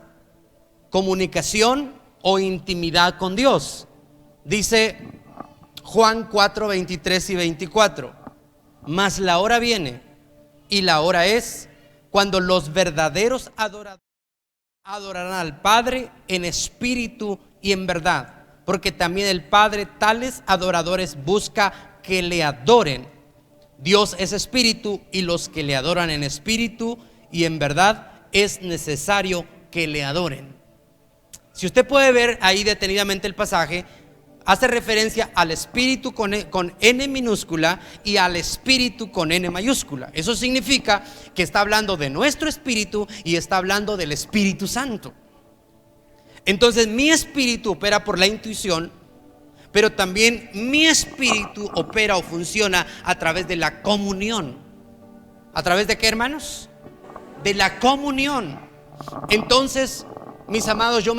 comunicación o intimidad con Dios. Dice Juan 4, 23 y 24: mas la hora viene y la hora es cuando los verdaderos adoradores adorarán al Padre en espíritu y en verdad, porque también el Padre tales adoradores busca que le adoren. Dios es espíritu, y los que le adoran en espíritu y en verdad es necesario que le adoren. Si usted puede ver ahí detenidamente el pasaje, hace referencia al espíritu con N minúscula y al espíritu con N mayúscula. Eso significa que está hablando de nuestro espíritu y está hablando del Espíritu Santo. Entonces mi espíritu opera por la intuición, pero también mi espíritu opera o funciona a través de la comunión. ¿A través de qué, hermanos? De la comunión. Entonces, mis amados, yo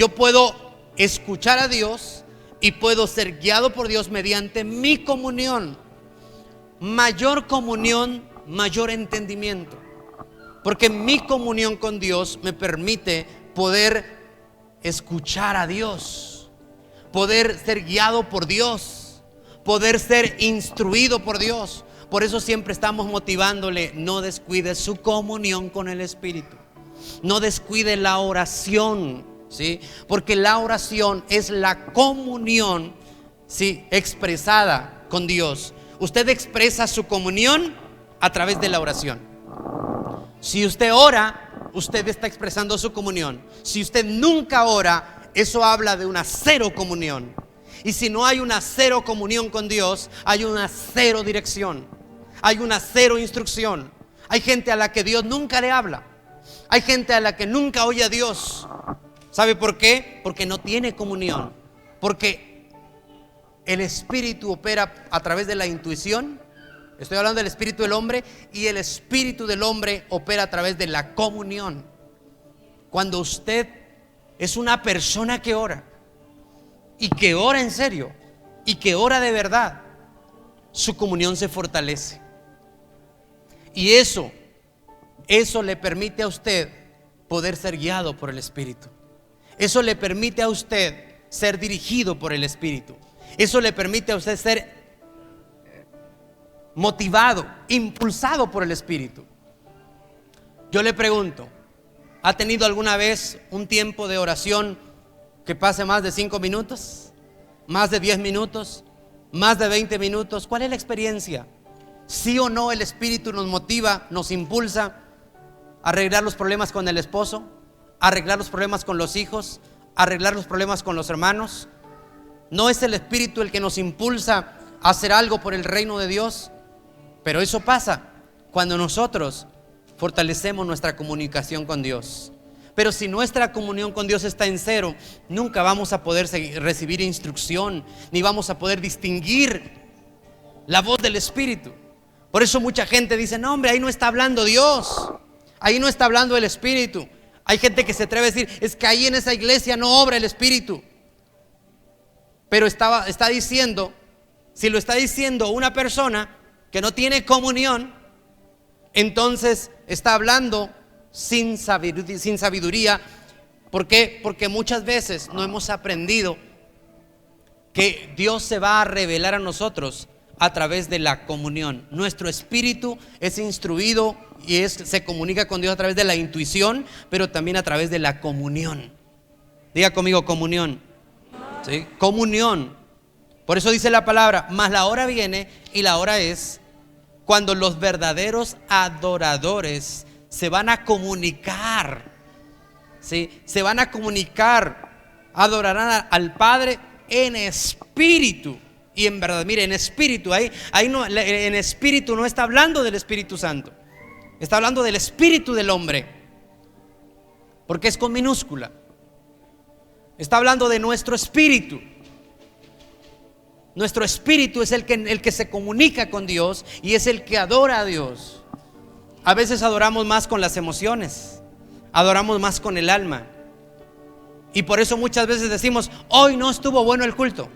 puedo escuchar a Dios y puedo ser guiado por Dios mediante mi comunión. Mayor comunión, mayor entendimiento, porque mi comunión con Dios me permite poder escuchar a Dios, poder ser guiado por Dios, poder ser instruido por Dios. Por eso siempre estamos motivándole: no descuide su comunión con el Espíritu, no descuide la oración, ¿sí? Porque la oración es la comunión, ¿sí?, expresada con Dios. Usted expresa su comunión a través de la oración. Si usted ora, usted está expresando su comunión. Si usted nunca ora, eso habla de una cero comunión. Y si no hay una cero comunión con Dios, hay una cero dirección, hay una cero instrucción. Hay gente a la que Dios nunca le habla. Hay gente a la que nunca oye a Dios. ¿Sabe por qué? Porque no tiene comunión. Porque el espíritu opera a través de la intuición. Estoy hablando del espíritu del hombre. Y el espíritu del hombre opera a través de la comunión. Cuando usted es una persona que ora, y que ora en serio, y que ora de verdad, su comunión se fortalece. Y eso le permite a usted poder ser guiado por el Espíritu. Eso le permite a usted ser dirigido por el Espíritu. Eso le permite a usted ser motivado, impulsado por el Espíritu. Yo le pregunto, ¿ha tenido alguna vez un tiempo de oración que pase más de 5 minutos? ¿Más de 10 minutos? ¿Más de 20 minutos? ¿Cuál es la experiencia? ¿Sí o no el Espíritu nos motiva, nos impulsa a arreglar los problemas con el esposo, a arreglar los problemas con los hijos, a arreglar los problemas con los hermanos? ¿No es el Espíritu el que nos impulsa a hacer algo por el reino de Dios? Pero eso pasa cuando nosotros fortalecemos nuestra comunicación con Dios. Pero si nuestra comunión con Dios está en cero, nunca vamos a poder recibir instrucción, ni vamos a poder distinguir la voz del Espíritu. Por eso mucha gente dice: no, hombre, ahí no está hablando Dios, ahí no está hablando el Espíritu. Hay gente que se atreve a decir: es que ahí en esa iglesia no obra el Espíritu. Pero está diciendo, si lo está diciendo una persona que no tiene comunión, entonces está hablando sin sabiduría. ¿Por qué? Porque muchas veces no hemos aprendido que Dios se va a revelar a nosotros a través de la comunión. Nuestro espíritu es instruido y se comunica con Dios a través de la intuición, pero también a través de la comunión. Diga conmigo: comunión. ¿Sí? Comunión. Por eso dice la palabra: mas la hora viene y la hora es cuando los verdaderos adoradores se van a comunicar, ¿sí? Se van a comunicar, adorarán al Padre en espíritu y en verdad. Mire, en espíritu, ahí no, en espíritu no está hablando del Espíritu Santo, está hablando del espíritu del hombre, porque es con minúscula. Está hablando de nuestro espíritu. Nuestro espíritu es el que se comunica con Dios y es el que adora a Dios. A veces adoramos más con las emociones, adoramos más con el alma. Y por eso muchas veces decimos: hoy no estuvo bueno el culto.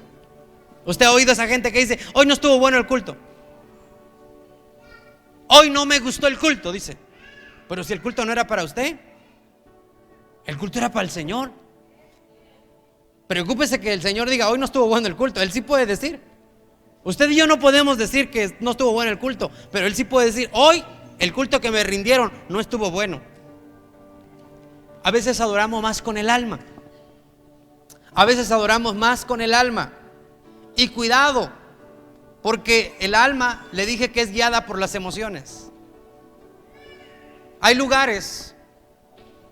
Usted ha oído a esa gente que dice: hoy no estuvo bueno el culto, hoy no me gustó el culto, dice. Pero si el culto no era para usted, el culto era para el Señor. Preocúpese que el Señor diga: hoy no estuvo bueno el culto. Él sí puede decir. Usted y yo no podemos decir que no estuvo bueno el culto, pero Él sí puede decir: hoy el culto que me rindieron no estuvo bueno. A veces adoramos más con el alma. A veces adoramos más con el alma. Y cuidado, porque el alma, le dije que es guiada por las emociones. Hay lugares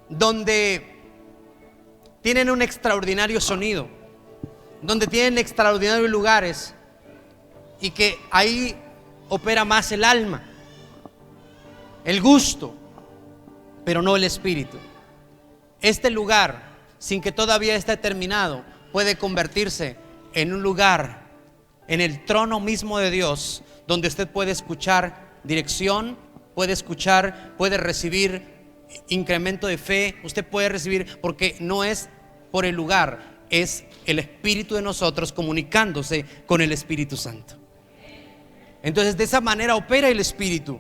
donde tienen un extraordinario sonido, donde tienen extraordinarios lugares, y que ahí opera más el alma, el gusto, pero no el espíritu. Este lugar, sin que todavía esté terminado, puede convertirse en un lugar, en el trono mismo de Dios, donde usted puede escuchar dirección, puede recibir incremento de fe. Usted puede recibir, porque no es por el lugar, es el Espíritu de nosotros comunicándose con el Espíritu Santo. Entonces, de esa manera opera el Espíritu.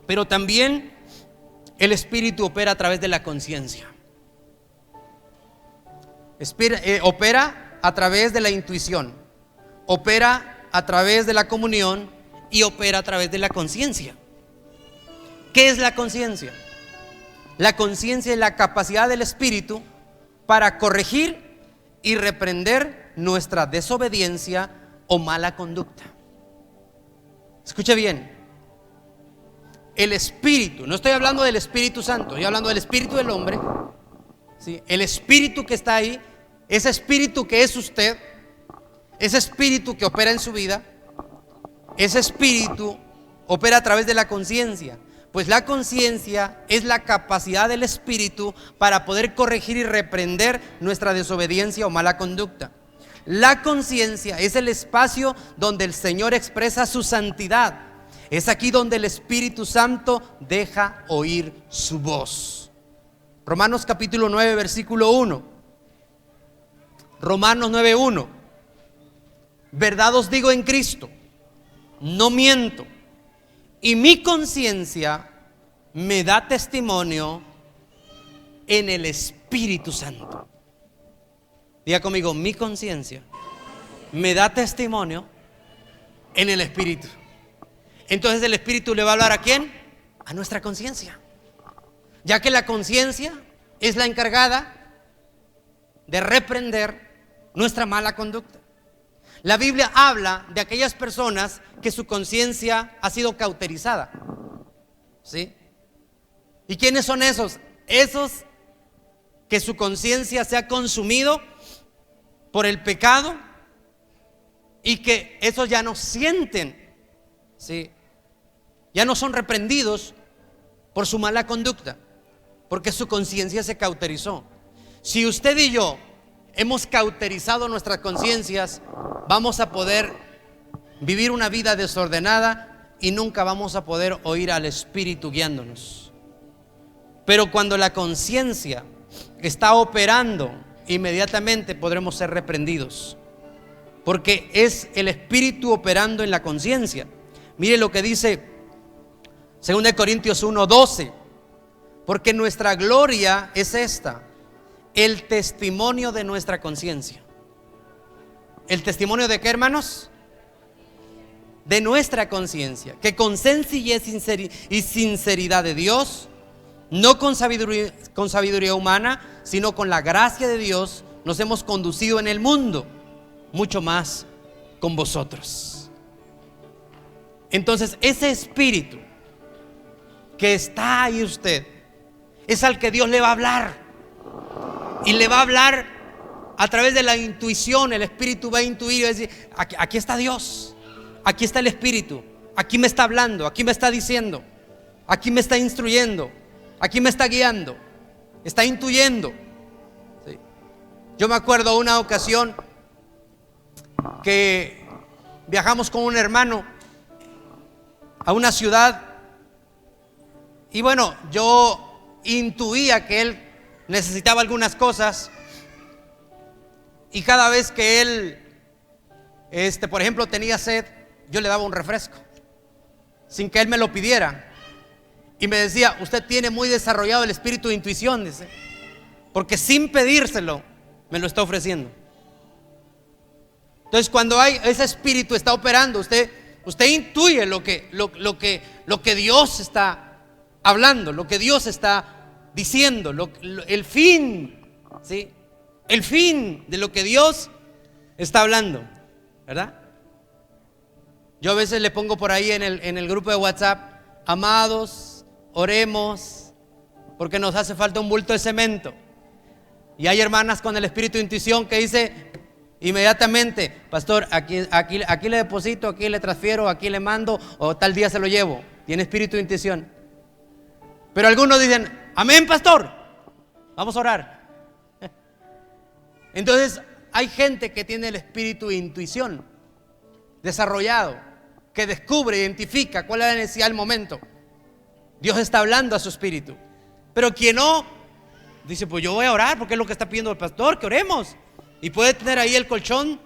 Pero también el Espíritu opera a través de la conciencia. Opera a través de la intuición, opera a través de la comunión y opera a través de la conciencia. ¿Qué es la conciencia? La conciencia es la capacidad del Espíritu para corregir y reprender nuestra desobediencia o mala conducta. Escuche bien. el espíritu, no estoy hablando del Espíritu Santo, estoy hablando del espíritu del hombre, ¿sí? El espíritu que está ahí, ese espíritu que es usted, ese espíritu que opera en su vida, ese espíritu opera a través de la conciencia. Pues la conciencia es la capacidad del espíritu para poder corregir y reprender nuestra desobediencia o mala conducta. La conciencia es el espacio donde el Señor expresa su santidad. Es aquí donde el Espíritu Santo deja oír su voz. Romanos capítulo 9, versículo 1. Romanos 9:1. Verdad os digo en Cristo, no miento, y mi conciencia me da testimonio en el Espíritu Santo. Diga conmigo, mi conciencia me da testimonio en el Espíritu. Entonces el Espíritu le va a hablar ¿a quién? A nuestra conciencia, ya que la conciencia es la encargada de reprender nuestra mala conducta. La Biblia habla de aquellas personas que su conciencia ha sido cauterizada, ¿sí? ¿Y quiénes son esos? Esos que su conciencia se ha consumido por el pecado y que esos ya no sienten, ¿sí? Ya no son reprendidos por su mala conducta, porque su conciencia se cauterizó. Si usted y yo hemos cauterizado nuestras conciencias, vamos a poder vivir una vida desordenada y nunca vamos a poder oír al Espíritu guiándonos. Pero cuando la conciencia está operando, inmediatamente podremos ser reprendidos, porque es el Espíritu operando en la conciencia. Mire lo que dice 2 Corintios 1:12, porque nuestra gloria es esta, el testimonio de nuestra conciencia. ¿El testimonio de qué, hermanos? De nuestra conciencia, que con sencillez y sinceridad de Dios, no con sabiduría humana, sino con la gracia de Dios, nos hemos conducido en el mundo, mucho más con vosotros. Entonces ese espíritu que está ahí usted, es al que Dios le va a hablar, y le va a hablar a través de la intuición. El Espíritu va a intuir y va a decir: aquí está Dios, aquí está el Espíritu, aquí me está hablando, aquí me está diciendo, aquí me está instruyendo, aquí me está guiando, está intuyendo, ¿sí? Yo me acuerdo una ocasión que viajamos con un hermano a una ciudad, y bueno, yo intuía que él necesitaba algunas cosas, y cada vez que él, por ejemplo, tenía sed, yo le daba un refresco, sin que él me lo pidiera. Y me decía: usted tiene muy desarrollado el espíritu de intuición, dice, porque sin pedírselo me lo está ofreciendo. Entonces, cuando hay ese espíritu está operando, usted intuye lo que Dios está hablando, lo que Dios está diciendo, el fin, ¿sí? El fin de lo que Dios está hablando, ¿verdad? Yo a veces le pongo por ahí en el grupo de WhatsApp: amados, oremos, porque nos hace falta un bulto de cemento. Y hay hermanas con el espíritu de intuición que dice inmediatamente: pastor, aquí le deposito, aquí le transfiero, aquí le mando, o tal día se lo llevo. Tiene espíritu de intuición. Pero algunos dicen: amén, pastor, vamos a orar. Entonces hay gente que tiene el espíritu de intuición desarrollado, que descubre, identifica cuál es la necesidad del momento. Dios está hablando a su espíritu. Pero quien no, dice: pues yo voy a orar porque es lo que está pidiendo el pastor, que oremos. Y puede tener ahí el colchón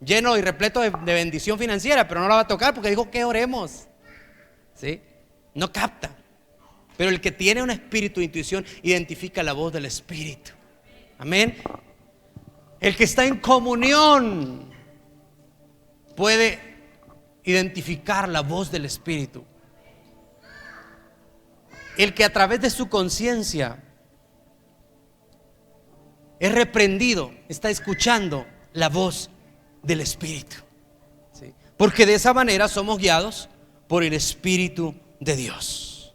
lleno y repleto de bendición financiera, pero no la va a tocar porque dijo que oremos, ¿sí? No capta. Pero el que tiene un espíritu de intuición identifica la voz del Espíritu. Amén. El que está en comunión puede identificar la voz del Espíritu. El que a través de su conciencia es reprendido, está escuchando la voz del Espíritu, ¿sí? Porque de esa manera somos guiados por el Espíritu de Dios.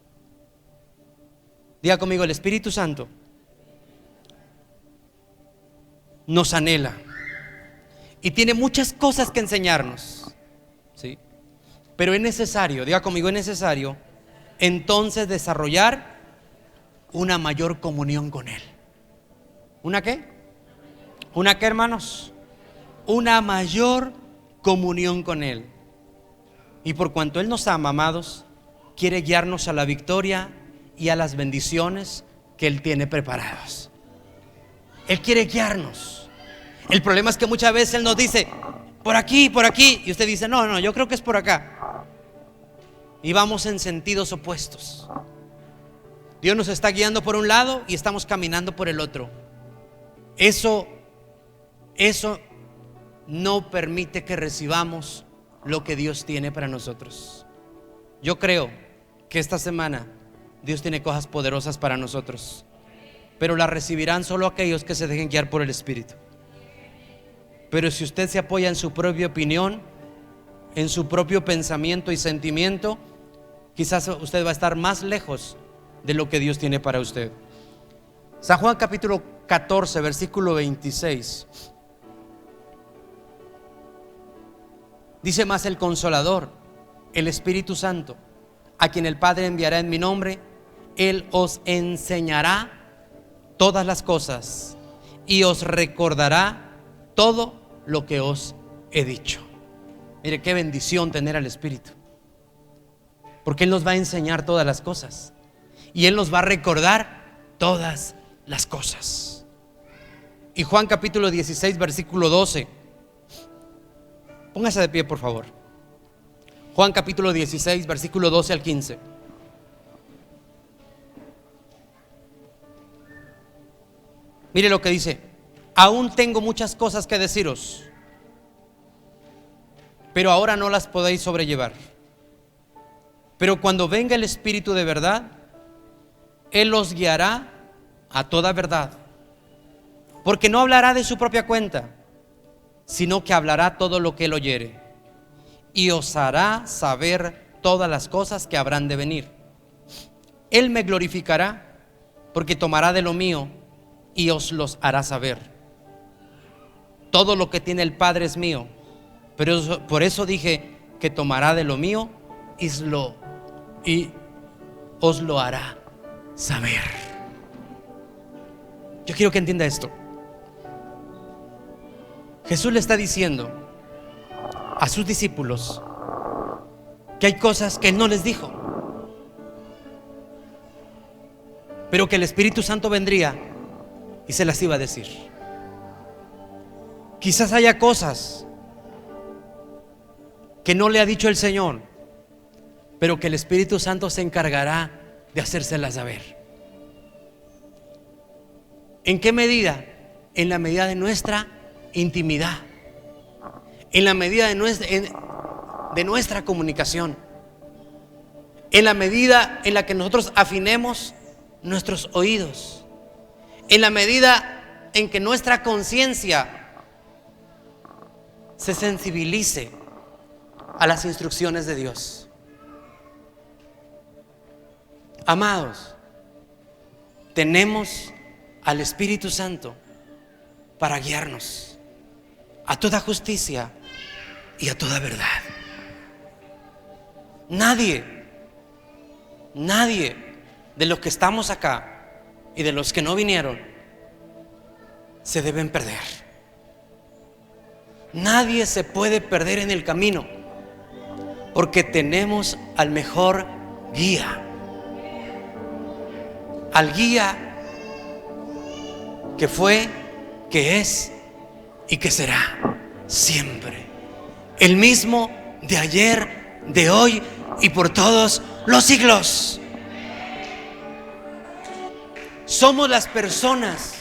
Diga conmigo, el Espíritu Santo nos anhela y tiene muchas cosas que enseñarnos, ¿sí? Pero es necesario, diga conmigo, es necesario entonces desarrollar una mayor comunión con Él. ¿Una qué? ¿Una qué, hermanos? Una mayor comunión con Él. Y por cuanto Él nos ama, amados, quiere guiarnos a la victoria y a las bendiciones que Él tiene preparadas. Él quiere guiarnos. El problema es que muchas veces Él nos dice, por aquí, y usted dice, no, yo creo que es por acá. Y vamos en sentidos opuestos. Dios nos está guiando por un lado y estamos caminando por el otro. Eso no permite que recibamos lo que Dios tiene para nosotros. Yo creo que esta semana Dios tiene cosas poderosas para nosotros, pero las recibirán solo aquellos que se dejen guiar por el Espíritu. Pero si usted se apoya en su propia opinión, en su propio pensamiento y sentimiento, quizás usted va a estar más lejos de lo que Dios tiene para usted. San Juan capítulo 14, versículo 26. Dice más: el Consolador, el Espíritu Santo, a quien el Padre enviará en mi nombre, Él os enseñará todas las cosas y os recordará todo lo que os he dicho. Mire qué bendición tener al Espíritu, porque Él nos va a enseñar todas las cosas y Él nos va a recordar todas las cosas. Y Juan capítulo 16, versículo 12. Póngase de pie, por favor. Juan capítulo 16, versículo 12 al 15. Mire lo que dice: aún tengo muchas cosas que deciros, pero ahora no las podéis sobrellevar. Pero cuando venga el Espíritu de verdad, Él os guiará a toda verdad, porque no hablará de su propia cuenta, sino que hablará todo lo que Él oyere, y os hará saber todas las cosas que habrán de venir. Él me glorificará, porque tomará de lo mío y os los hará saber. Todo lo que tiene el Padre es mío, pero por eso dije que tomará de lo mío y os lo hará saber. Yo quiero que entienda esto. Jesús le está diciendo a sus discípulos que hay cosas que Él no les dijo, pero que el Espíritu Santo vendría y se las iba a decir. Quizás haya cosas que no le ha dicho el Señor, pero que el Espíritu Santo se encargará de hacérselas saber. ¿En qué medida? En la medida de nuestra intimidad, en la medida de nuestra comunicación, en la medida en la que nosotros afinemos nuestros oídos, en la medida en que nuestra conciencia se sensibilice a las instrucciones de Dios. Amados, tenemos al Espíritu Santo para guiarnos a toda justicia y a toda verdad. Nadie de los que estamos acá y de los que no vinieron se deben perder. Nadie se puede perder en el camino, porque tenemos al mejor guía, al guía que fue, que es y que será siempre el mismo de ayer, de hoy y por todos los siglos. Somos las personas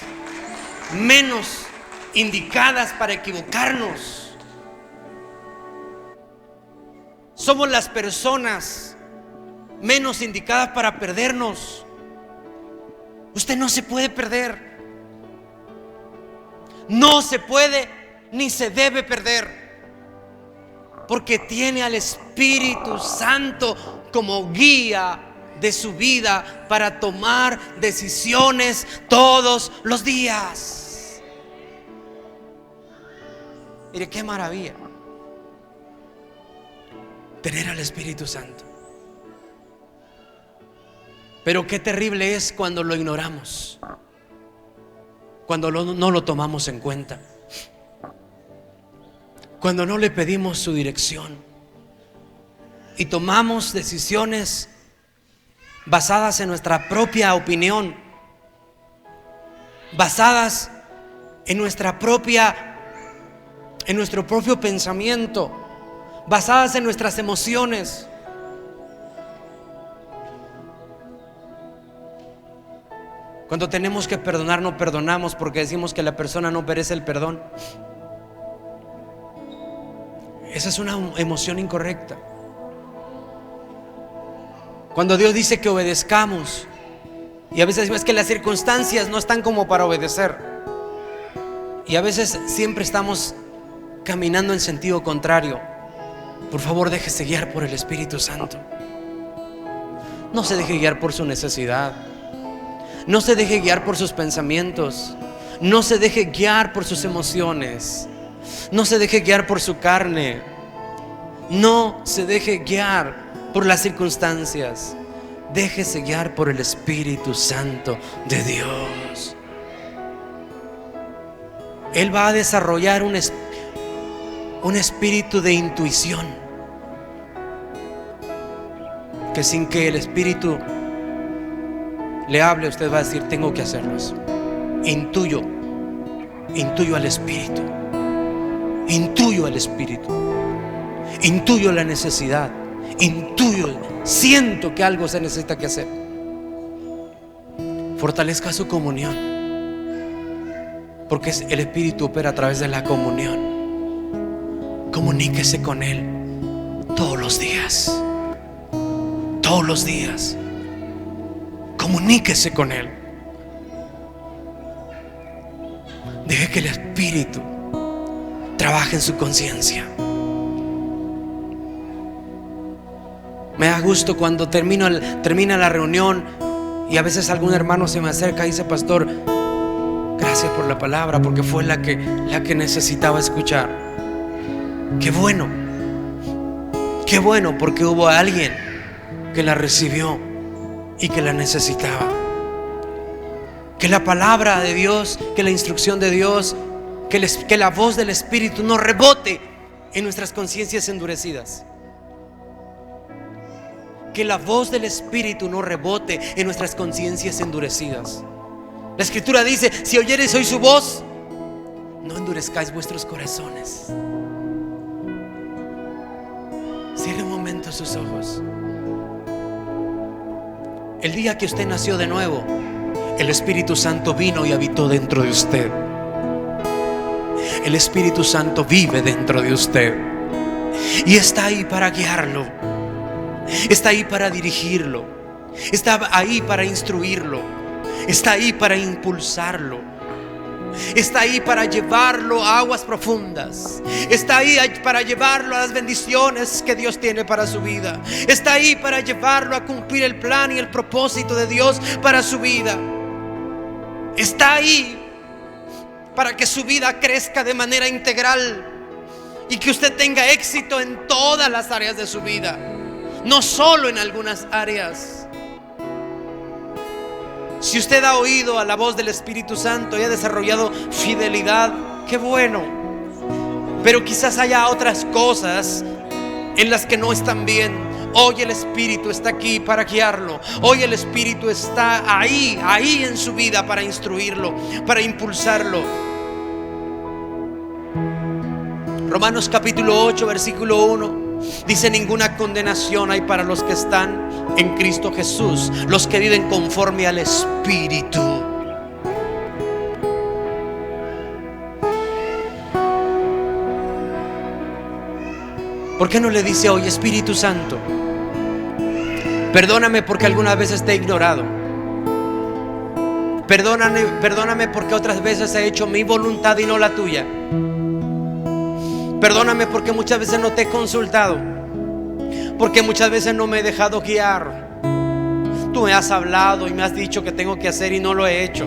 menos indicadas para equivocarnos. Somos las personas menos indicadas para perdernos. Usted no se puede perder. No se puede ni se debe perder, porque tiene al Espíritu Santo como guía de su vida para tomar decisiones todos los días. Mire qué maravilla tener al Espíritu Santo. Pero qué terrible es cuando lo ignoramos, cuando no lo tomamos en cuenta, cuando no le pedimos su dirección y tomamos decisiones basadas en nuestra propia opinión, basadas en nuestro propio pensamiento, basadas en nuestras emociones. Cuando tenemos que perdonar, no perdonamos porque decimos que la persona no merece el perdón. Esa es una emoción incorrecta. Cuando Dios dice que obedezcamos, y a veces decimos que las circunstancias no están como para obedecer, y a veces siempre estamos caminando en sentido contrario. Por favor, déjese guiar por el Espíritu Santo. No se deje guiar por su necesidad. No se deje guiar por sus pensamientos. No se deje guiar por sus emociones. No se deje guiar por su carne. No se deje guiar por las circunstancias. Déjese guiar por el Espíritu Santo de Dios. Él va a desarrollar un espíritu de intuición, que sin que el Espíritu le hable, usted va a decir: tengo que hacerlo. Intuyo al Espíritu, intuyo al Espíritu, intuyo la necesidad, siento que algo se necesita que hacer. Fortalezca su comunión, porque el Espíritu opera a través de la comunión. Comuníquese con Él todos los días, todos los días. Comuníquese con Él. Deje que el Espíritu trabaje en su conciencia. Me da gusto cuando termina la reunión y a veces algún hermano se me acerca y dice: pastor, gracias por la palabra, porque fue la que necesitaba escuchar. Qué bueno, porque hubo alguien que la recibió y que la necesitaba. Que la palabra de Dios, que la instrucción de Dios, que la voz del Espíritu no rebote en nuestras conciencias endurecidas. Que la voz del Espíritu no rebote en nuestras conciencias endurecidas. La Escritura dice: si oyereis hoy su voz, no endurezcáis vuestros corazones. Cierre un momento sus ojos. El día que usted nació de nuevo, el Espíritu Santo vino y habitó dentro de usted. El Espíritu Santo vive dentro de usted y está ahí para guiarlo, está ahí para dirigirlo, está ahí para instruirlo, está ahí para impulsarlo, está ahí para llevarlo a aguas profundas, está ahí para llevarlo a las bendiciones que Dios tiene para su vida, está ahí para llevarlo a cumplir el plan y el propósito de Dios para su vida. Está ahí para que su vida crezca de manera integral y que usted tenga éxito en todas las áreas de su vida, no solo en algunas áreas. Si usted ha oído a la voz del Espíritu Santo y ha desarrollado fidelidad, qué bueno. Pero quizás haya otras cosas en las que no están bien. Hoy el Espíritu está aquí para guiarlo. Hoy el Espíritu está ahí en su vida para instruirlo, para impulsarlo. Romanos capítulo 8, versículo 1 dice: ninguna condenación hay para los que están en Cristo Jesús, los que viven conforme al Espíritu. ¿Por qué no le dice hoy: Espíritu Santo, perdóname porque algunas veces te he ignorado? Perdóname porque otras veces he hecho mi voluntad y no la tuya. Perdóname porque muchas veces no te he consultado, porque muchas veces no me he dejado guiar, Tú me has hablado y me has dicho que tengo que hacer y no lo he hecho.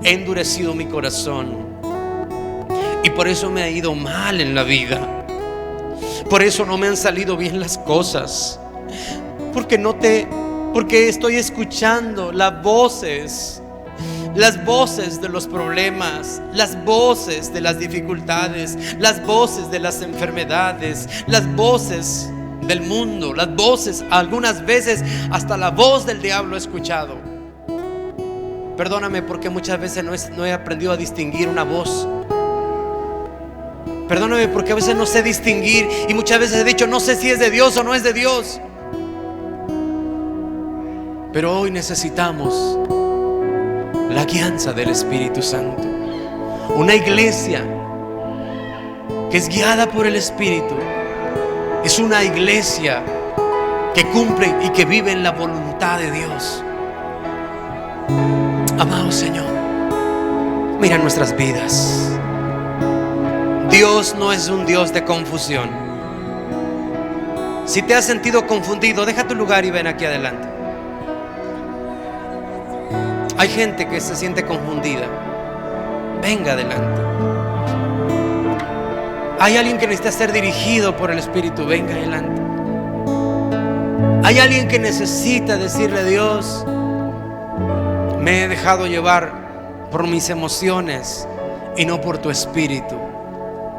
He endurecido mi corazón y por eso me ha ido mal en la vida. Por eso no me han salido bien las cosas. Porque estoy escuchando las voces de los problemas, las voces de las dificultades, las voces de las enfermedades, las voces del mundo, las voces, algunas veces hasta la voz del diablo he escuchado. Perdóname porque muchas veces no he aprendido a distinguir una voz. Perdóname porque a veces no sé distinguir y muchas veces he dicho, no sé si es de Dios o no es de Dios. Pero hoy necesitamos la guianza del Espíritu Santo. Una iglesia que es guiada por el Espíritu es una iglesia que cumple y que vive en la voluntad de Dios. Amado Señor, mira nuestras vidas. Dios no es un Dios de confusión. Si te has sentido confundido, deja tu lugar y ven aquí adelante. Hay gente que se siente confundida. Venga adelante. Hay alguien que necesita ser dirigido por el Espíritu. Venga adelante. Hay alguien que necesita decirle a Dios: me he dejado llevar por mis emociones y no por tu Espíritu.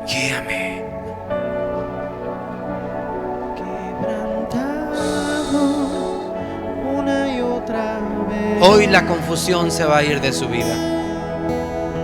Guíame. Hoy la confusión se va a ir de su vida.